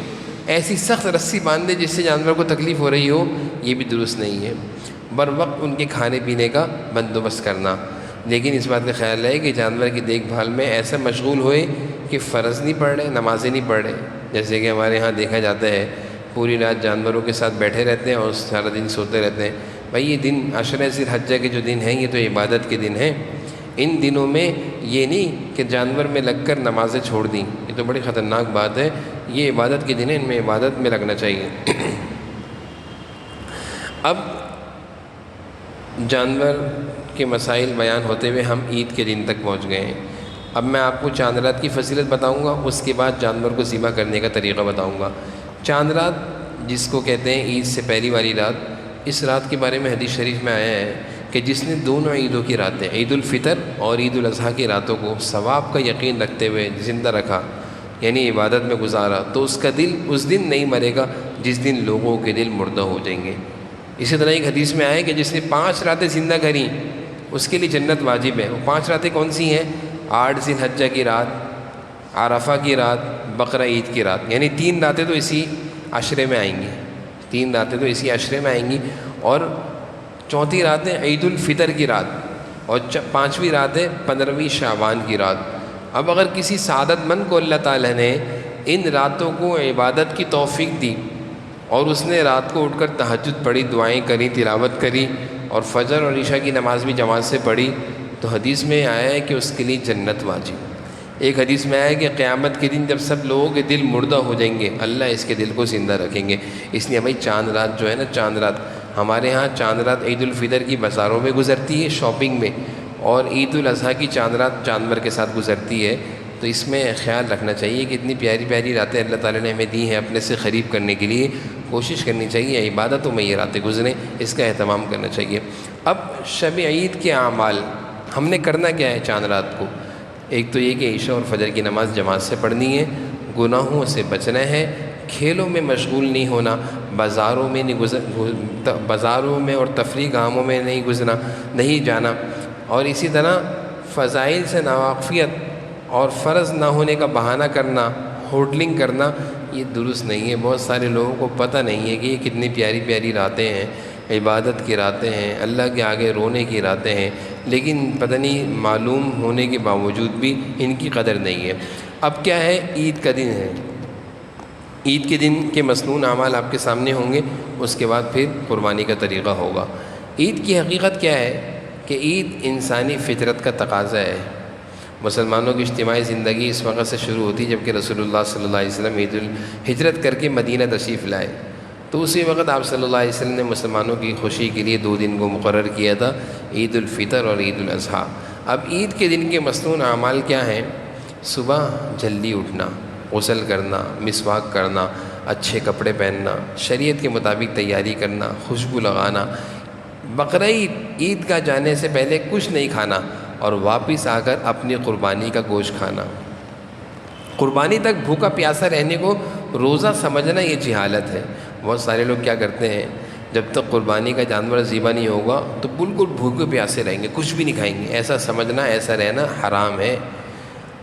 ایسی سخت رسی باندھ دے جس سے جانور کو تکلیف ہو رہی ہو، یہ بھی درست نہیں ہے۔ بر وقت ان کے کھانے پینے کا بندوبست کرنا، لیکن اس بات کا خیال رہے کہ جانور کی دیکھ بھال میں ایسا مشغول ہوئے کہ فرض نہیں پڑھ رہے، نمازیں نہیں پڑھ رہے۔ جیسے کہ ہمارے ہاں دیکھا جاتا ہے، پوری رات جانوروں کے ساتھ بیٹھے رہتے ہیں اور سارا دن سوتے رہتے ہیں۔ بھائی یہ دن عشرہ ذی الحجہ کے جو دن ہیں یہ تو عبادت کے دن ہیں، ان دنوں میں یہ نہیں کہ جانور میں لگ کر نمازیں چھوڑ دیں، یہ تو بڑی خطرناک بات ہے۔ یہ عبادت کے دن ہیں، ان میں عبادت میں لگنا چاہیے۔ اب جانور کے مسائل بیان ہوتے ہوئے ہم عید کے دن تک پہنچ گئے ہیں۔ اب میں آپ کو چاند رات کی فضیلت بتاؤں گا، اس کے بعد جانور کو ذبح کرنے کا طریقہ بتاؤں گا۔ چاند رات جس کو کہتے ہیں عید سے پہلی والی رات، اس رات کے بارے میں حدیث شریف میں آیا ہے کہ جس نے دونوں عیدوں کی راتیں، عید الفطر اور عید الاضحیٰ کی راتوں کو ثواب کا یقین رکھتے ہوئے زندہ رکھا، یعنی عبادت میں گزارا، تو اس کا دل اس دن نہیں مرے گا جس دن لوگوں کے دل مردہ ہو جائیں گے۔ اسی طرح ایک حدیث میں آیا کہ جس نے 5 راتیں زندہ کریں اس کے لیے جنت واجب ہے۔ وہ 5 راتیں کون سی ہیں؟ 8 ذی الحجہ کی رات، عرفہ کی رات، بقرہ عید کی رات، یعنی 3 راتیں تو اسی عشرے میں آئیں گی، 3 راتیں تو اسی عشرے میں آئیں گی، اور 4تھی راتیں عید الفطر کی رات، اور 5ویں راتیں 15ویں شعبان کی رات۔ اب اگر کسی سعادت مند کو اللہ تعالیٰ نے ان راتوں کو عبادت کی توفیق دی اور اس نے رات کو اٹھ کر تہجد پڑھی، دعائیں کری، تلاوت کری، اور فجر اور عشاء کی نماز بھی جماعت سے پڑھی، تو حدیث میں آیا ہے کہ اس کے لیے جنت واجب۔ ایک حدیث میں آیا ہے کہ قیامت کے دن جب سب لوگوں کے دل مردہ ہو جائیں گے، اللہ اس کے دل کو زندہ رکھیں گے۔ اس لیے بھائی چاند رات جو ہے نا، چاند رات ہمارے ہاں چاند رات عید الفطر کی بازاروں میں گزرتی ہے، شاپنگ میں، اور عید الاضحیٰ کی چاند رات جانور کے ساتھ گزرتی ہے۔ تو اس میں خیال رکھنا چاہیے کہ اتنی پیاری پیاری راتیں اللہ تعالیٰ نے ہمیں دی ہیں، اپنے سے قریب کرنے کے لیے کوشش کرنی چاہیے، عبادتوں میں یہ راتیں گزریں، اس کا اہتمام کرنا چاہیے۔ اب شب عید کے اعمال ہم نے کرنا کیا ہے چاند رات کو؟ ایک تو یہ کہ عشاء اور فجر کی نماز جماعت سے پڑھنی ہے، گناہوں سے بچنا ہے، کھیلوں میں مشغول نہیں ہونا، بازاروں میں اور تفریح گاہوں میں نہیں جانا، اور اسی طرح فضائل سے ناواقفیت اور فرض نہ ہونے کا بہانہ کرنا، ہوٹلنگ کرنا، یہ درست نہیں ہے۔ بہت سارے لوگوں کو پتہ نہیں ہے کہ یہ کتنی پیاری پیاری راتیں ہیں، عبادت کی راتیں ہیں، اللہ کے آگے رونے کی راتیں ہیں، لیکن پتہ نہیں معلوم ہونے کے باوجود بھی ان کی قدر نہیں ہے۔ اب کیا ہے، عید کا دن ہے، عید کے دن کے مسنون اعمال آپ کے سامنے ہوں گے، اس کے بعد پھر قربانی کا طریقہ ہوگا۔ عید کی حقیقت کیا ہے کہ عید انسانی فطرت کا تقاضا ہے۔ مسلمانوں کی اجتماعی زندگی اس وقت سے شروع ہوتی جب کہ رسول اللہ صلی اللہ علیہ وسلم عید الہجرت کر کے مدینہ تشریف لائے، تو اسی وقت آپ صلی اللہ علیہ وسلم نے مسلمانوں کی خوشی کے لیے 2 دن کو مقرر کیا تھا، عید الفطر اور عید الاضحیٰ۔ اب عید کے دن کے مسنون اعمال کیا ہیں؟ صبح جلدی اٹھنا، غسل کرنا، مسواک کرنا، اچھے کپڑے پہننا، شریعت کے مطابق تیاری کرنا، خوشبو لگانا، بقرعید عید گاہ جانے سے پہلے کچھ نہیں کھانا اور واپس آ کر اپنی قربانی کا گوشت کھانا۔ قربانی تک بھوکا پیاسا رہنے کو روزہ سمجھنا یہ جہالت ہے۔ بہت سارے لوگ کیا کرتے ہیں، جب تک قربانی کا جانور ذبح نہیں ہوگا تو بالکل بھوکے پیاسے رہیں گے، کچھ بھی نہیں کھائیں گے۔ ایسا سمجھنا، ایسا رہنا حرام ہے۔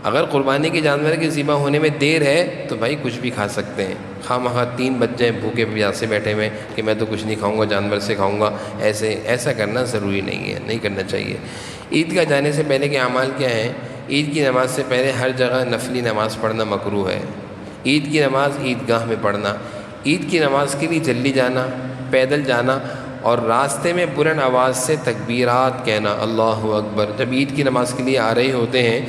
اگر قربانی کے جانور کے ذبح ہونے میں دیر ہے تو بھائی کچھ بھی کھا سکتے ہیں، خواہ مخواہ 3 بج جائیں بھوکے پیاسے بیٹھے ہوئے کہ میں تو کچھ نہیں کھاؤں گا، جانور سے کھاؤں گا، ایسا کرنا ضروری نہیں ہے، نہیں کرنا چاہیے۔ عید گاہ جانے سے پہلے کے اعمال کیا ہیں؟ عید کی نماز سے پہلے ہر جگہ نفلی نماز پڑھنا مکروہ ہے۔ عید کی نماز عید گاہ میں پڑھنا، عید کی نماز کے لیے جلدی جانا، پیدل جانا اور راستے میں بلند آواز سے تکبیرات کہنا، اللہ اکبر۔ جب عید کی نماز کے لیے آ رہے ہوتے ہیں،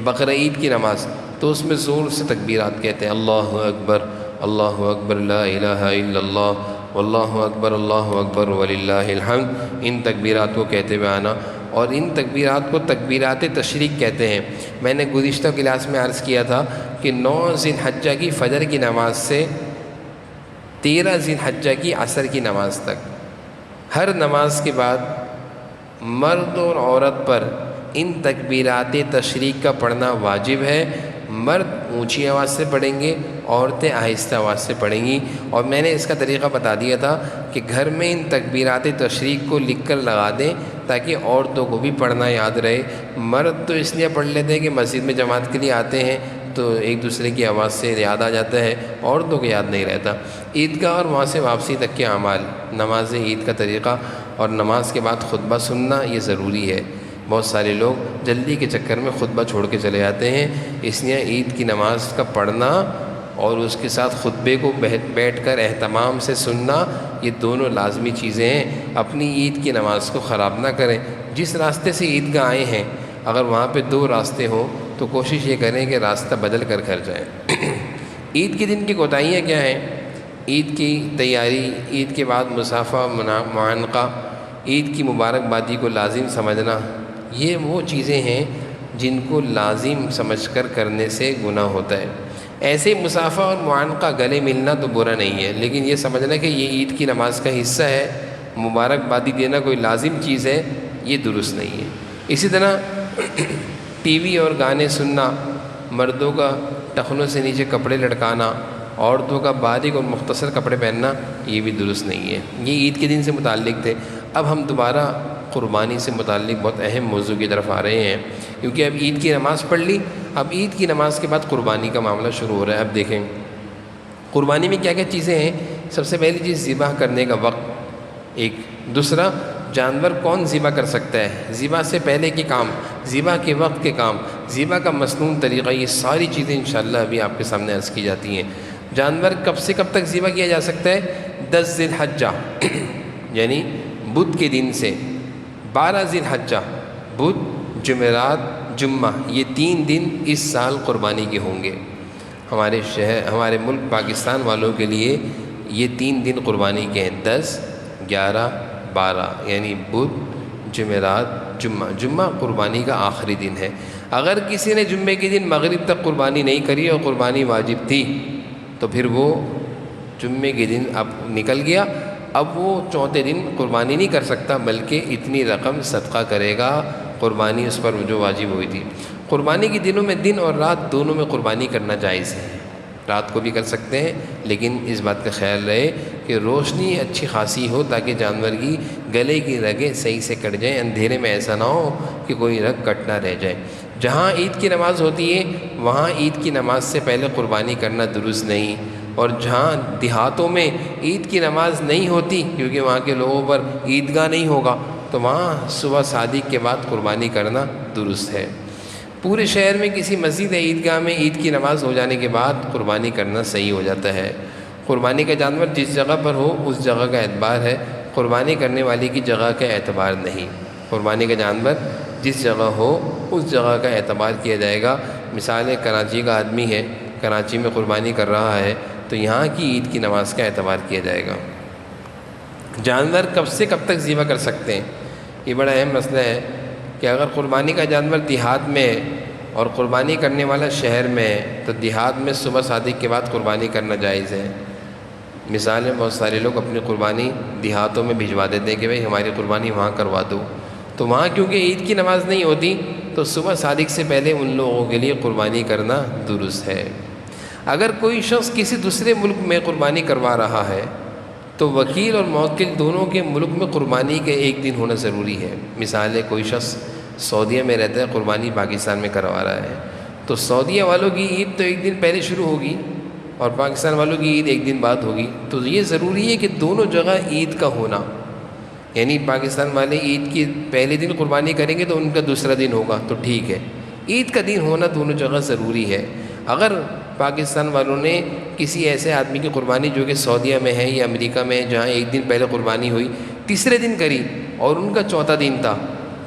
بقرہ عید کی نماز، تو اس میں زور سے تکبیرات کہتے ہیں، اللہ اکبر لا الہ الا اللہ واللہ اکبر وللہ الحمد۔ ان تکبیرات کو کہتے ہوئے آنا، اور ان تکبیرات کو تکبیرات تشریق کہتے ہیں۔ میں نے گزشتہ کلاس میں عرض کیا تھا کہ 9 ذی الحجہ کی فجر کی نماز سے 13 ذی الحجہ کی عصر کی نماز تک ہر نماز کے بعد مرد اور عورت پر ان تکبیرات تشریق کا پڑھنا واجب ہے۔ مرد اونچی آواز سے پڑھیں گے، عورتیں آہستہ آواز سے پڑھیں گی۔ اور میں نے اس کا طریقہ بتا دیا تھا کہ گھر میں ان تکبیرات تشریق کو لکھ کر لگا دیں تاکہ عورتوں کو بھی پڑھنا یاد رہے۔ مرد تو اس لیے پڑھ لیتے ہیں کہ مسجد میں جماعت کے لیے آتے ہیں تو ایک دوسرے کی آواز سے یاد آ جاتا ہے، عورتوں کو یاد نہیں رہتا۔ عیدگاہ اور وہاں سے واپسی تک کے اعمال، نماز عید کا طریقہ اور نماز کے بعد خطبہ سننا یہ ضروری ہے۔ بہت سارے لوگ جلدی کے چکر میں خطبہ چھوڑ کے چلے جاتے ہیں، اس لیے عید کی نماز کا پڑھنا اور اس کے ساتھ خطبے کو بیٹھ کر اہتمام سے سننا، یہ دونوں لازمی چیزیں ہیں۔ اپنی عید کی نماز کو خراب نہ کریں۔ جس راستے سے عیدگاہ آئے ہیں، اگر وہاں پہ 2 راستے ہوں تو کوشش یہ کریں کہ راستہ بدل کر گھر جائیں۔ عید کے دن کی کوتاہیاں کیا ہیں؟ عید کی تیاری، عید کے بعد مصافحہ، معانقہ، عید کی مبارکبادی کو لازم سمجھنا، یہ وہ چیزیں ہیں جن کو لازم سمجھ کر کرنے سے گناہ ہوتا ہے۔ ایسے مصافحہ اور معانقہ، گلے ملنا تو برا نہیں ہے، لیکن یہ سمجھنا کہ یہ عید کی نماز کا حصہ ہے، مبارکبادی دینا کوئی لازم چیز ہے، یہ درست نہیں ہے۔ اسی طرح ٹی وی اور گانے سننا، مردوں کا ٹخنوں سے نیچے کپڑے لٹکانا، عورتوں کا باریک اور مختصر کپڑے پہننا، یہ بھی درست نہیں ہے۔ یہ عید کے دن سے متعلق تھے۔ اب ہم دوبارہ قربانی سے متعلق بہت اہم موضوع کی طرف آ رہے ہیں، کیونکہ اب عید کی نماز پڑھ لی، اب عید کی نماز کے بعد قربانی کا معاملہ شروع ہو رہا ہے۔ اب دیکھیں قربانی میں کیا کیا چیزیں ہیں۔ سب سے پہلی چیز ذبح کرنے کا وقت، ایک دوسرا جانور کون ذبح کر سکتا ہے، ذبح سے پہلے کے کام، ذبح کے وقت کے کام، ذبح کا مسنون طریقہ، یہ ساری چیزیں انشاءاللہ ابھی آپ کے سامنے عرض کی جاتی ہیں۔ جانور کب سے کب تک ذبح کیا جا سکتا ہے؟ 10 ذی الحجہ یعنی بدھ کے دن سے 12 ذی الحجہ، بدھ، جمعرات، جمعہ، یہ 3 دن اس سال قربانی کے ہوں گے۔ ہمارے ملک پاکستان والوں کے لیے یہ 3 دن قربانی کے ہیں، 10، 11، 12، یعنی بدھ، جمعرات، جمعہ قربانی کا آخری دن ہے۔ اگر کسی نے جمعے کے دن مغرب تک قربانی نہیں کری اور قربانی واجب تھی تو پھر وہ جمعے کے دن اب نکل گیا، اب وہ 4تھے دن قربانی نہیں کر سکتا، بلکہ اتنی رقم صدقہ کرے گا، قربانی اس پر جو واجب ہوئی تھی۔ قربانی کے دنوں میں دن اور رات دونوں میں قربانی کرنا جائز ہے، رات کو بھی کر سکتے ہیں، لیکن اس بات کا خیال رہے کہ روشنی اچھی خاصی ہو تاکہ جانور کی گلے کی رگیں صحیح سے کٹ جائیں، اندھیرے میں ایسا نہ ہو کہ کوئی رگ کٹ نہ رہ جائے۔ جہاں عید کی نماز ہوتی ہے وہاں عید کی نماز سے پہلے قربانی کرنا درست نہیں۔ اور جہاں دیہاتوں میں عید کی نماز نہیں ہوتی کیونکہ وہاں کے لوگوں پر عیدگاہ نہیں ہوگا، تو وہاں صبح صادق کے بعد قربانی کرنا درست ہے۔ پورے شہر میں کسی مسجد یا عیدگاہ میں عید کی نماز ہو جانے کے بعد قربانی کرنا صحیح ہو جاتا ہے۔ قربانی کا جانور جس جگہ پر ہو اس جگہ کا اعتبار ہے، قربانی کرنے والی کی جگہ کا اعتبار نہیں۔ قربانی کا جانور جس جگہ ہو اس جگہ کا اعتبار کیا جائے گا۔ مثال ہے، کراچی کا آدمی ہے، کراچی میں قربانی کر رہا ہے تو یہاں کی عید کی نماز کا اعتبار کیا جائے گا۔ جانور کب سے کب تک ذبح کر سکتے ہیں؟ یہ بڑا اہم مسئلہ ہے کہ اگر قربانی کا جانور دیہات میں اور قربانی کرنے والا شہر میں ہے تو دیہات میں صبح صادق کے بعد قربانی کرنا جائز ہے۔ مثال ہے، بہت سارے لوگ اپنی قربانی دیہاتوں میں بھجوا دیتے ہیں کہ بھئی ہماری قربانی وہاں کروا دو، تو وہاں کیونکہ عید کی نماز نہیں ہوتی تو صبح صادق سے پہلے ان لوگوں کے لیے قربانی کرنا درست ہے۔ اگر کوئی شخص کسی دوسرے ملک میں قربانی کروا رہا ہے تو وکیل اور موکل دونوں کے ملک میں قربانی کے ایک دن ہونا ضروری ہے۔ مثال ہے، کوئی شخص سعودیہ میں رہتا ہے، قربانی پاکستان میں کروا رہا ہے، تو سعودیہ والوں کی عید تو ایک دن پہلے شروع ہوگی اور پاکستان والوں کی عید ایک دن بعد ہوگی، تو یہ ضروری ہے کہ دونوں جگہ عید کا ہونا، یعنی پاکستان والے عید کی پہلے دن قربانی کریں گے تو ان کا دوسرا دن ہوگا تو ٹھیک ہے، عید کا دن ہونا دونوں جگہ ضروری ہے۔ اگر پاکستان والوں نے کسی ایسے آدمی کی قربانی جو کہ سعودیہ میں ہے یا امریکہ میں ہے جہاں ایک دن پہلے قربانی ہوئی تیسرے دن کری اور ان کا چوتھا دن تھا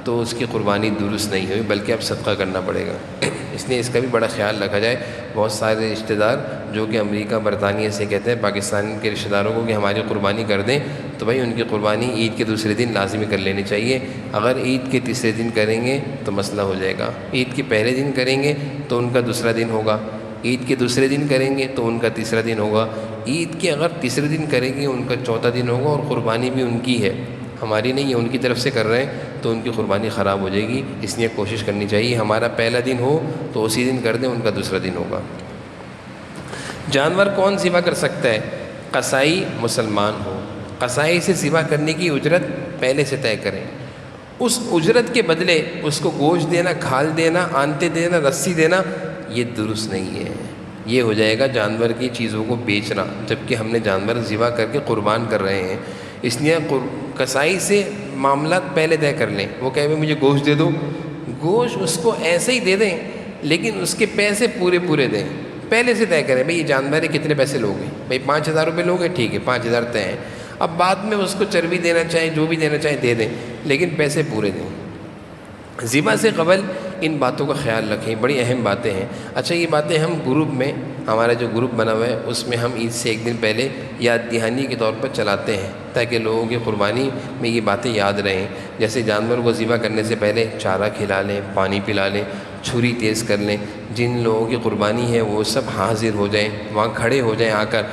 تو اس کی قربانی درست نہیں ہوئی بلکہ اب صدقہ کرنا پڑے گا۔ اس لیے اس کا بھی بڑا خیال رکھا جائے۔ بہت سارے رشتہ دار جو کہ امریکہ برطانیہ سے کہتے ہیں پاکستان کے رشتہ داروں کو کہ ہماری قربانی کر دیں، تو بھائی ان کی قربانی عید کے دوسرے دن لازمی کر لینی چاہیے۔ اگر عید کے تیسرے دن کریں گے تو مسئلہ ہو جائے گا، عید کے پہلے دن کریں گے تو ان کا دوسرا دن ہوگا، عید کے دوسرے دن کریں گے تو ان کا تیسرا دن ہوگا، عید کے اگر تیسرے دن کریں گے ان کا چوتھا دن ہوگا، اور قربانی بھی ان کی ہے، ہماری نہیں ہے، ان کی طرف سے کر رہے ہیں تو ان کی قربانی خراب ہو جائے گی۔ اس لیے کوشش کرنی چاہیے ہمارا پہلا دن ہو تو اسی دن کر دیں، ان کا دوسرا دن ہوگا۔ جانور کون ذبح کر سکتا ہے؟ قصائی مسلمان ہو، قصائی سے ذبح کرنے کی اجرت پہلے سے طے کریں، اس اجرت کے بدلے اس کو گوشت دینا، کھال دینا، آنتے دینا، رسی دینا یہ درست نہیں ہے۔ یہ ہو جائے گا جانور کی چیزوں کو بیچنا، جبکہ ہم نے جانور ذبح کر کے قربان کر رہے ہیں۔ اس لیے قصائی سے معاملات پہلے طے کر لیں۔ وہ کہے مجھے گوشت دے دو، گوشت اس کو ایسے ہی دے دیں لیکن اس کے پیسے پورے دیں، پہلے سے طے کریں بھئی یہ جانور ہے کتنے پیسے لوگے، بھئی 5000 روپے لوگے، ٹھیک ہے 5000 طے ہیں۔ اب بعد میں اس کو چربی دینا چاہیں، جو بھی دینا چاہیں دے دیں، لیکن پیسے پورے دیں۔ ذبح سے قبل ان باتوں کا خیال رکھیں، بڑی اہم باتیں ہیں۔ اچھا، یہ باتیں ہم گروپ میں، ہمارا جو گروپ بنا ہوا ہے اس میں ہم عید سے ایک دن پہلے یاد دہانی کے طور پر چلاتے ہیں تاکہ لوگوں کی قربانی میں یہ باتیں یاد رہیں۔ جیسے جانور کو ذبح کرنے سے پہلے چارہ کھلا لیں، پانی پلا لیں، چھری تیز کر لیں، جن لوگوں کی قربانی ہے وہ سب حاضر ہو جائیں، وہاں کھڑے ہو جائیں آ کر۔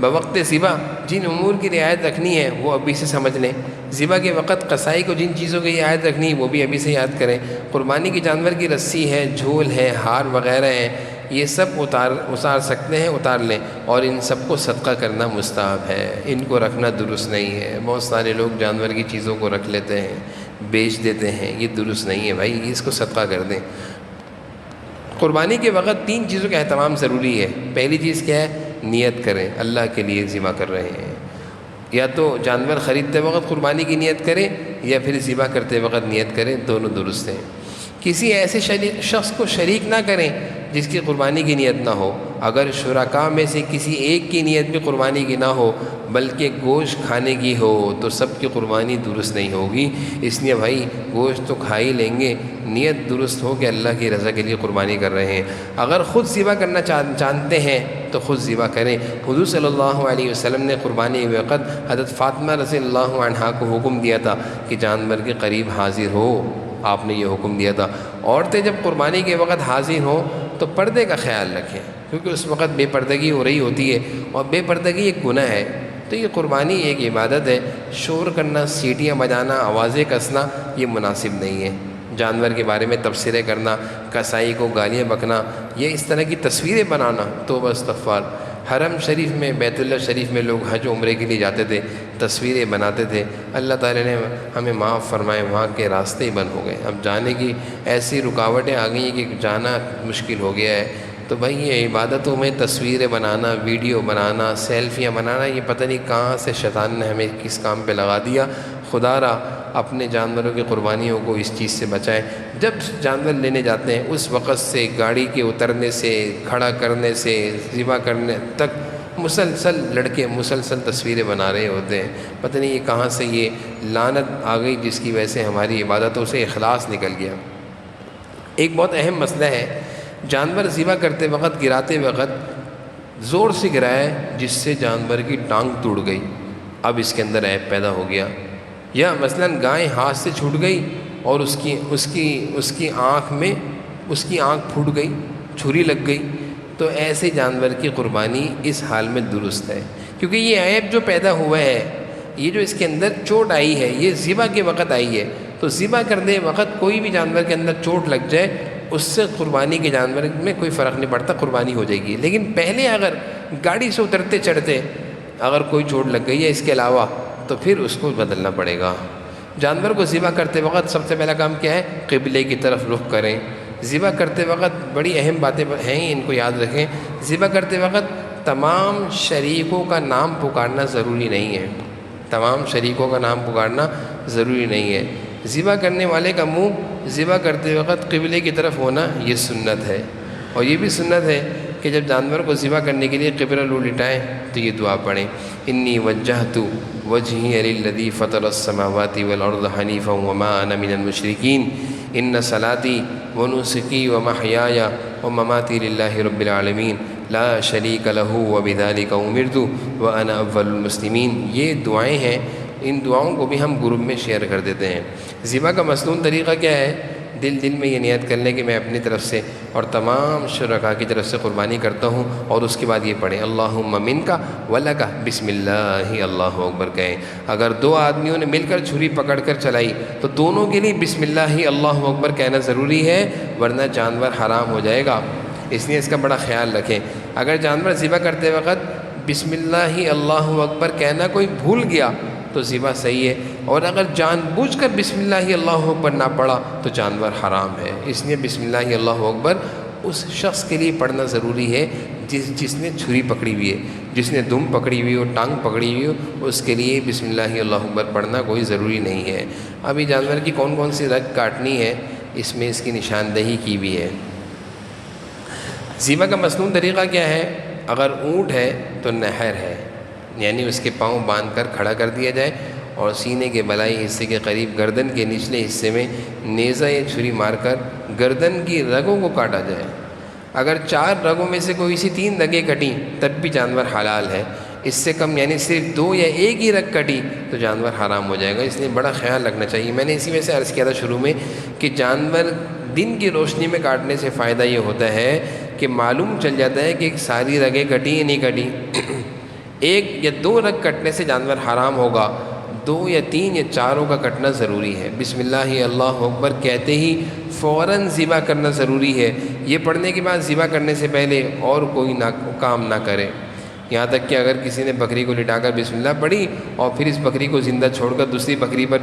بوقت ذبح جن امور کی رعایت رکھنی ہے وہ ابھی سے سمجھ لیں، ذبح کے وقت قصائی کو جن چیزوں کی رعایت رکھنی ہے وہ بھی ابھی سے یاد کریں۔ قربانی کی جانور کی رسی ہے، جھول ہے، ہار وغیرہ ہیں، یہ سب اتار سکتے ہیں، اتار لیں، اور ان سب کو صدقہ کرنا مستحب ہے، ان کو رکھنا درست نہیں ہے۔ بہت سارے لوگ جانور کی چیزوں کو رکھ لیتے ہیں، بیچ دیتے ہیں، یہ درست نہیں ہے بھائی، اس کو صدقہ کر دیں۔ قربانی کے وقت 3 چیزوں کا اہتمام ضروری ہے۔ پہلی چیز کیا ہے؟ نیت کریں، اللہ کے لیے ذبح کر رہے ہیں، یا تو جانور خریدتے وقت قربانی کی نیت کریں یا پھر ذبح کرتے وقت نیت کریں، دونوں درست ہیں۔ کسی ایسے شخص کو شریک نہ کریں جس کی قربانی کی نیت نہ ہو۔ اگر شرکاء میں سے کسی ایک کی نیت بھی قربانی کی نہ ہو بلکہ گوشت کھانے کی ہو تو سب کی قربانی درست نہیں ہوگی۔ اس لیے بھائی گوشت تو کھا ہی لیں گے، نیت درست ہو کہ اللہ کی رضا کے لیے قربانی کر رہے ہیں۔ اگر خود ذبح کرنا چاہتے ہیں تو خود ذبح کریں۔ حضور صلی اللہ علیہ وسلم نے قربانی کے وقت حضرت فاطمہ رضی اللہ عنہا کو حکم دیا تھا کہ جانور کے قریب حاضر ہو، آپ نے یہ حکم دیا تھا۔ عورتیں جب قربانی کے وقت حاضر ہوں تو پردے کا خیال رکھیں، کیونکہ اس وقت بے پردگی ہو رہی ہوتی ہے اور بے پردگی ایک گناہ ہے۔ تو یہ قربانی ایک عبادت ہے، شور کرنا، سیٹیاں بجانا، آوازیں کسنا یہ مناسب نہیں ہے۔ جانور کے بارے میں تبصرے کرنا، قصائی کو گالیاں بکنا، یہ اس طرح کی تصویریں بنانا، توبہ استغفار۔ حرم شریف میں، بیت اللہ شریف میں لوگ حج عمرے کے لیے جاتے تھے، تصویریں بناتے تھے، اللہ تعالیٰ نے ہمیں معاف فرمائے، وہاں کے راستے ہی بند ہو گئے۔ اب جانے کی ایسی رکاوٹیں آ گئی ہیں کہ جانا مشکل ہو گیا ہے۔ تو بھائی یہ عبادتوں میں تصویریں بنانا، ویڈیو بنانا، سیلفیاں بنانا، یہ پتہ نہیں کہاں سے شیطان نے ہمیں کس کام پہ لگا دیا۔ خدا را اپنے جانوروں کی قربانیوں کو اس چیز سے بچائیں۔ جب جانور لینے جاتے ہیں اس وقت سے گاڑی کے اترنے سے، کھڑا کرنے سے، ذبح کرنے تک مسلسل لڑکے مسلسل تصویریں بنا رہے ہوتے ہیں۔ پتہ نہیں یہ کہاں سے یہ لعنت آ گئی جس کی وجہ سے ہماری عبادتوں سے اخلاص نکل گیا۔ ایک بہت اہم مسئلہ ہے، جانور ذبح کرتے وقت، گراتے وقت زور سے گرایا جس سے جانور کی ٹانگ ٹوٹ گئی، اب اس کے اندر عیب پیدا ہو گیا۔ یا مثلاً گائے ہاتھ سے چھوٹ گئی اور اس کی آنکھ پھوٹ گئی، چھری لگ گئی، تو ایسے جانور کی قربانی اس حال میں درست ہے، کیونکہ یہ عیب جو پیدا ہوا ہے، یہ جو اس کے اندر چوٹ آئی ہے، یہ ذبح کے وقت آئی ہے۔ تو ذبح کرنے وقت کوئی بھی جانور کے اندر چوٹ لگ جائے اس سے قربانی کے جانور میں کوئی فرق نہیں پڑتا، قربانی ہو جائے گی۔ لیکن پہلے اگر گاڑی سے اترتے چڑھتے اگر کوئی چوٹ لگ گئی ہے اس کے علاوہ، تو پھر اس کو بدلنا پڑے گا۔ جانور کو ذبح کرتے وقت سب سے پہلا کام کیا ہے؟ قبلے کی طرف رخ کریں۔ ذبح کرتے وقت بڑی اہم باتیں ہیں، ان کو یاد رکھیں۔ ذبح کرتے وقت تمام شریکوں کا نام پکارنا ضروری نہیں ہے، تمام شریکوں کا نام پکارنا ضروری نہیں ہے۔ ذبح کرنے والے کا منہ ذبح کرتے وقت قبلے کی طرف ہونا یہ سنت ہے، اور یہ بھی سنت ہے کہ جب جانور کو ذبح کرنے کے لیے قبلہ لٹائیں تو یہ دعا پڑھیں، انی وجہت وجہی للذی فطر السماوات والارض حنیفا وما انا من المشرکین ان صلاتی ونسکی ومحیای ومماتی للہ رب العالمین لا شریک لہ وبذلک امرت وانا اول المسلمین۔ یہ دعائیں ہیں، ان دعاؤں کو بھی ہم گروپ میں شیئر کر دیتے ہیں۔ ذبح کا مسنون طریقہ کیا ہے؟ دل میں یہ نیت کر لیں کہ میں اپنی طرف سے اور تمام شرکاء کی طرف سے قربانی کرتا ہوں، اور اس کے بعد یہ پڑھیں اللہم منک ولک بسم اللہ اللہ اکبر کہیں۔ اگر دو آدمیوں نے مل کر چھری پکڑ کر چلائی تو دونوں کے لیے بسم اللہ اللہ اکبر کہنا ضروری ہے، ورنہ جانور حرام ہو جائے گا، اس لیے اس کا بڑا خیال رکھیں۔ اگر جانور ذبح کرتے وقت بسم اللہ اللہ اکبر کہنا کوئی بھول گیا تو ذبح صحیح ہے، اور اگر جان بوجھ کر بسم اللہ اللہ اکبر نہ پڑھا تو جانور حرام ہے۔ اس لیے بسم اللہ اللہ اکبر اس شخص کے لیے پڑھنا ضروری ہے جس نے چھری پکڑی ہوئی ہے، جس نے دم پکڑی ہوئی ہو، ٹانگ پکڑی ہوئی ہو، اس کے لیے بسم اللہ اللہ اکبر پڑھنا کوئی ضروری نہیں ہے۔ ابھی جانور کی کون کون سی رگ کاٹنی ہے اس میں اس کی نشاندہی کی بھی ہے۔ ذبح کا مسنون طریقہ کیا ہے؟ اگر اونٹ ہے تو نہر ہے، یعنی اس کے پاؤں باندھ کر کھڑا کر دیا جائے اور سینے کے بلائی حصے کے قریب گردن کے نچلے حصے میں نیزہ یا چھری مار کر گردن کی رگوں کو کاٹا جائے۔ اگر 4 رگوں میں سے کوئی سی 3 رگیں کٹیں تب بھی جانور حلال ہے، اس سے کم یعنی صرف 2 یا 1 ہی رگ کٹی تو جانور حرام ہو جائے گا، اس لیے بڑا خیال رکھنا چاہیے۔ میں نے اسی وجہ سے عرض کیا تھا شروع میں کہ جانور دن کی روشنی میں کاٹنے سے فائدہ یہ ہوتا ہے کہ معلوم چل جاتا ہے کہ ساری رگیں کٹی یا نہیں کٹی۔ 1 یا 2 رگ کٹنے سے جانور حرام ہوگا، 2 یا 3 یا 4 کا کٹنا ضروری ہے۔ بسم اللہ اللہ اکبر کہتے ہی فوراً ذبح کرنا ضروری ہے۔ یہ پڑھنے کے بعد ذبح کرنے سے پہلے اور کوئی کام نہ کرے، یہاں تک کہ اگر کسی نے بکری کو لٹا کر بسم اللہ پڑھی اور پھر اس بکری کو زندہ چھوڑ کر دوسری بکری پر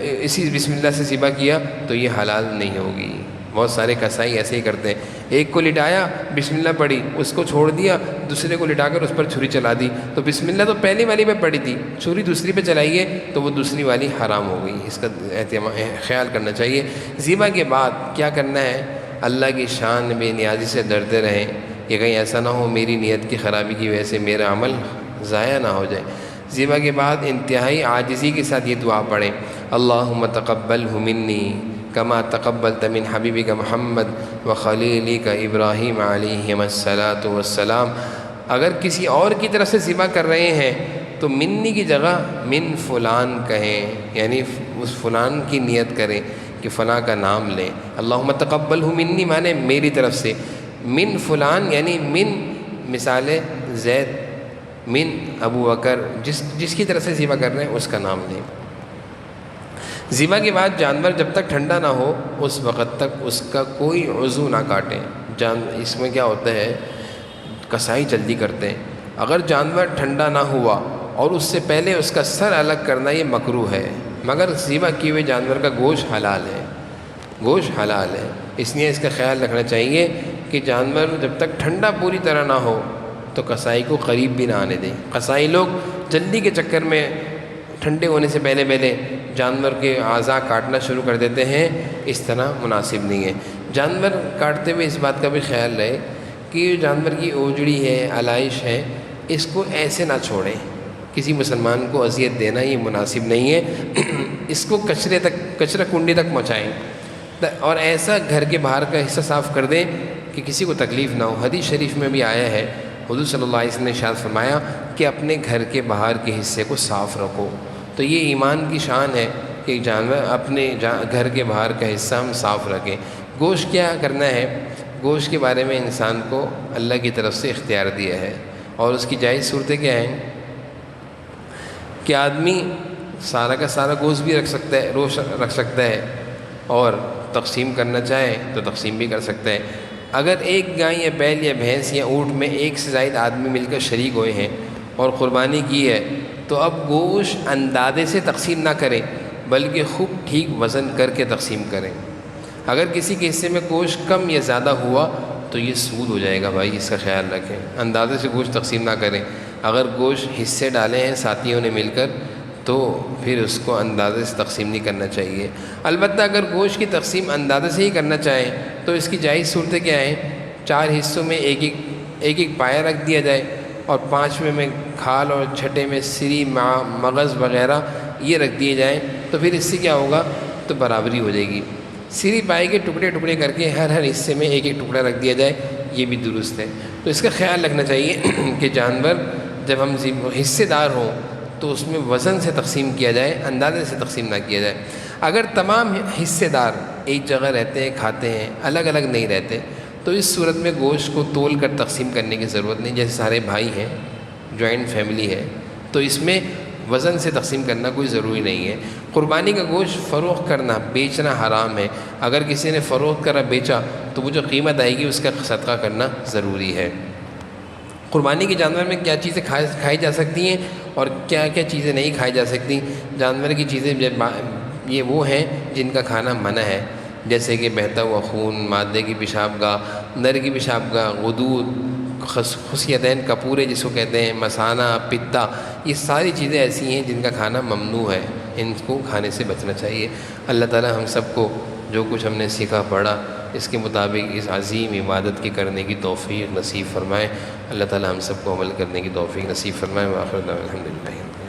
اسی بسم اللہ سے ذبح کیا تو یہ حلال نہیں ہوگی۔ بہت سارے کسائی ایسے ہی کرتے ہیں، ایک کو لٹایا بسم اللہ پڑھی، اس کو چھوڑ دیا، دوسرے کو لٹا کر اس پر چھری چلا دی، تو بسم اللہ تو پہلی والی پہ پڑھی تھی، چھری دوسری پہ چلائیے تو وہ دوسری والی حرام ہو گئی۔ اس کا خیال کرنا چاہیے۔ ذبح کے بعد کیا کرنا ہے؟ اللہ کی شان بے نیازی سے ڈرتے رہیں کہ کہیں ایسا نہ ہو میری نیت کی خرابی کی وجہ سے میرا عمل ضائع نہ ہو جائے۔ ذبح کے بعد انتہائی عاجزی کے ساتھ یہ دعا پڑھیں، اللہم تقبلہ منی کما تقبلت من حبیبک محمد وخلیلک ابراہیم علیہم الصلاۃ والسلام۔ اگر کسی اور کی طرف سے ذبح کر رہے ہیں تو منی کی جگہ من فلان کہیں، یعنی اس فلان کی نیت کریں کہ فلاں کا نام لیں۔ اللہم تقبلہ منی مانے میری طرف سے، من فلان یعنی من مثال زید، من ابو بکر، جس کی طرف سے ذبح کر رہے ہیں اس کا نام لیں۔ ذبح کے بعد جانور جب تک ٹھنڈا نہ ہو اس وقت تک اس کا کوئی عضو نہ کاٹیں۔ اس میں کیا ہوتا ہے، کسائی جلدی کرتے ہیں، اگر جانور ٹھنڈا نہ ہوا اور اس سے پہلے اس کا سر الگ کرنا یہ مکروہ ہے، مگر ذبح کیے ہوئے جانور کا گوشت حلال ہے، گوشت حلال ہے، اس لیے اس کا خیال رکھنا چاہیے کہ جانور جب تک ٹھنڈا پوری طرح نہ ہو تو قصائی کو قریب بھی نہ آنے دیں۔ قصائی لوگ جلدی کے چکر میں ٹھنڈے ہونے سے پہلے پہلے جانور کے اعضاء کاٹنا شروع کر دیتے ہیں، اس طرح مناسب نہیں ہے۔ جانور کاٹتے ہوئے اس بات کا بھی خیال رہے کہ جانور کی اوجڑی ہے، علائش ہے، اس کو ایسے نہ چھوڑیں۔ کسی مسلمان کو اذیت دینا یہ مناسب نہیں ہے، اس کو کچرا کنڈی تک پہنچائیں اور ایسا گھر کے باہر کا حصہ صاف کر دیں کہ کسی کو تکلیف نہ ہو۔ حدیث شریف میں بھی آیا ہے، حضور صلی اللہ علیہ وسلم نے ارشاد فرمایا کہ اپنے گھر کے باہر کے حصے کو صاف رکھو۔ تو یہ ایمان کی شان ہے کہ جانور اپنے گھر کے باہر کا حصہ ہم صاف رکھیں۔ گوشت کیا کرنا ہے؟ گوشت کے بارے میں انسان کو اللہ کی طرف سے اختیار دیا ہے، اور اس کی جائز صورتیں کیا ہیں کہ آدمی سارا کا سارا گوشت بھی رکھ سکتا ہے اور تقسیم کرنا چاہے تو تقسیم بھی کر سکتا ہے۔ اگر ایک گائے یا بیل یا بھینس یا اونٹ میں ایک سے زائد آدمی مل کر شریک ہوئے ہیں اور قربانی کی ہے تو اب گوشت اندازے سے تقسیم نہ کریں بلکہ خوب ٹھیک وزن کر کے تقسیم کریں۔ اگر کسی کے حصے میں گوشت کم یا زیادہ ہوا تو یہ سود ہو جائے گا بھائی، اس کا خیال رکھیں۔ اندازے سے گوشت تقسیم نہ کریں۔ اگر گوشت حصے ڈالے ہیں ساتھیوں نے مل کر تو پھر اس کو اندازے سے تقسیم نہیں کرنا چاہیے۔ البتہ اگر گوشت کی تقسیم اندازے سے ہی کرنا چاہیں تو اس کی جائز صورتیں کیا ہیں؟ 4 حصوں میں ایک ایک پایا رکھ دیا جائے اور 5ویں میں کھال اور چھٹے میں سری مغز وغیرہ یہ رکھ دیے جائیں، تو پھر اس سے کیا ہوگا؟ تو برابری ہو جائے گی۔ سری پائے کے ٹکڑے ٹکڑے کر کے ہر حصے میں ایک ایک ٹکڑا رکھ دیا جائے، یہ بھی درست ہے۔ تو اس کا خیال رکھنا چاہیے کہ جانور جب ہم حصے دار ہوں تو اس میں وزن سے تقسیم کیا جائے، اندازے سے تقسیم نہ کیا جائے۔ اگر تمام حصے دار ایک جگہ رہتے ہیں، کھاتے ہیں، الگ الگ نہیں رہتے، تو اس صورت میں گوشت کو تول کر تقسیم کرنے کی ضرورت نہیں۔ جیسے سارے بھائی ہیں، جوائنٹ فیملی ہے، تو اس میں وزن سے تقسیم کرنا کوئی ضروری نہیں ہے۔ قربانی کا گوشت فروخت کرنا، بیچنا حرام ہے۔ اگر کسی نے فروخت کرا بیچا تو وہ جو قیمت آئے گی اس کا صدقہ کرنا ضروری ہے۔ قربانی کے جانور میں کیا چیزیں کھائی جا سکتی ہیں اور کیا کیا چیزیں نہیں کھائی جا سکتی؟ جانور کی چیزیں یہ وہ ہیں جن کا کھانا منع ہے، جیسے کہ بہتا ہوا خون، مادے کی پیشاب گاہ، نر کی پیشاب گاہ، غدود، خصیتین کپورے جس کو کہتے ہیں، مثانہ، پتا، یہ ساری چیزیں ایسی ہیں جن کا کھانا ممنوع ہے، ان کو کھانے سے بچنا چاہیے۔ اللہ تعالی ہم سب کو جو کچھ ہم نے سیکھا پڑھا اس کے مطابق اس عظیم عبادت کی کرنے کی توفیق نصیب فرمائے۔ اللہ تعالی ہم سب کو عمل کرنے کی توفیق نصیب فرمائے۔ وآخر دعوانا الحمدللہ۔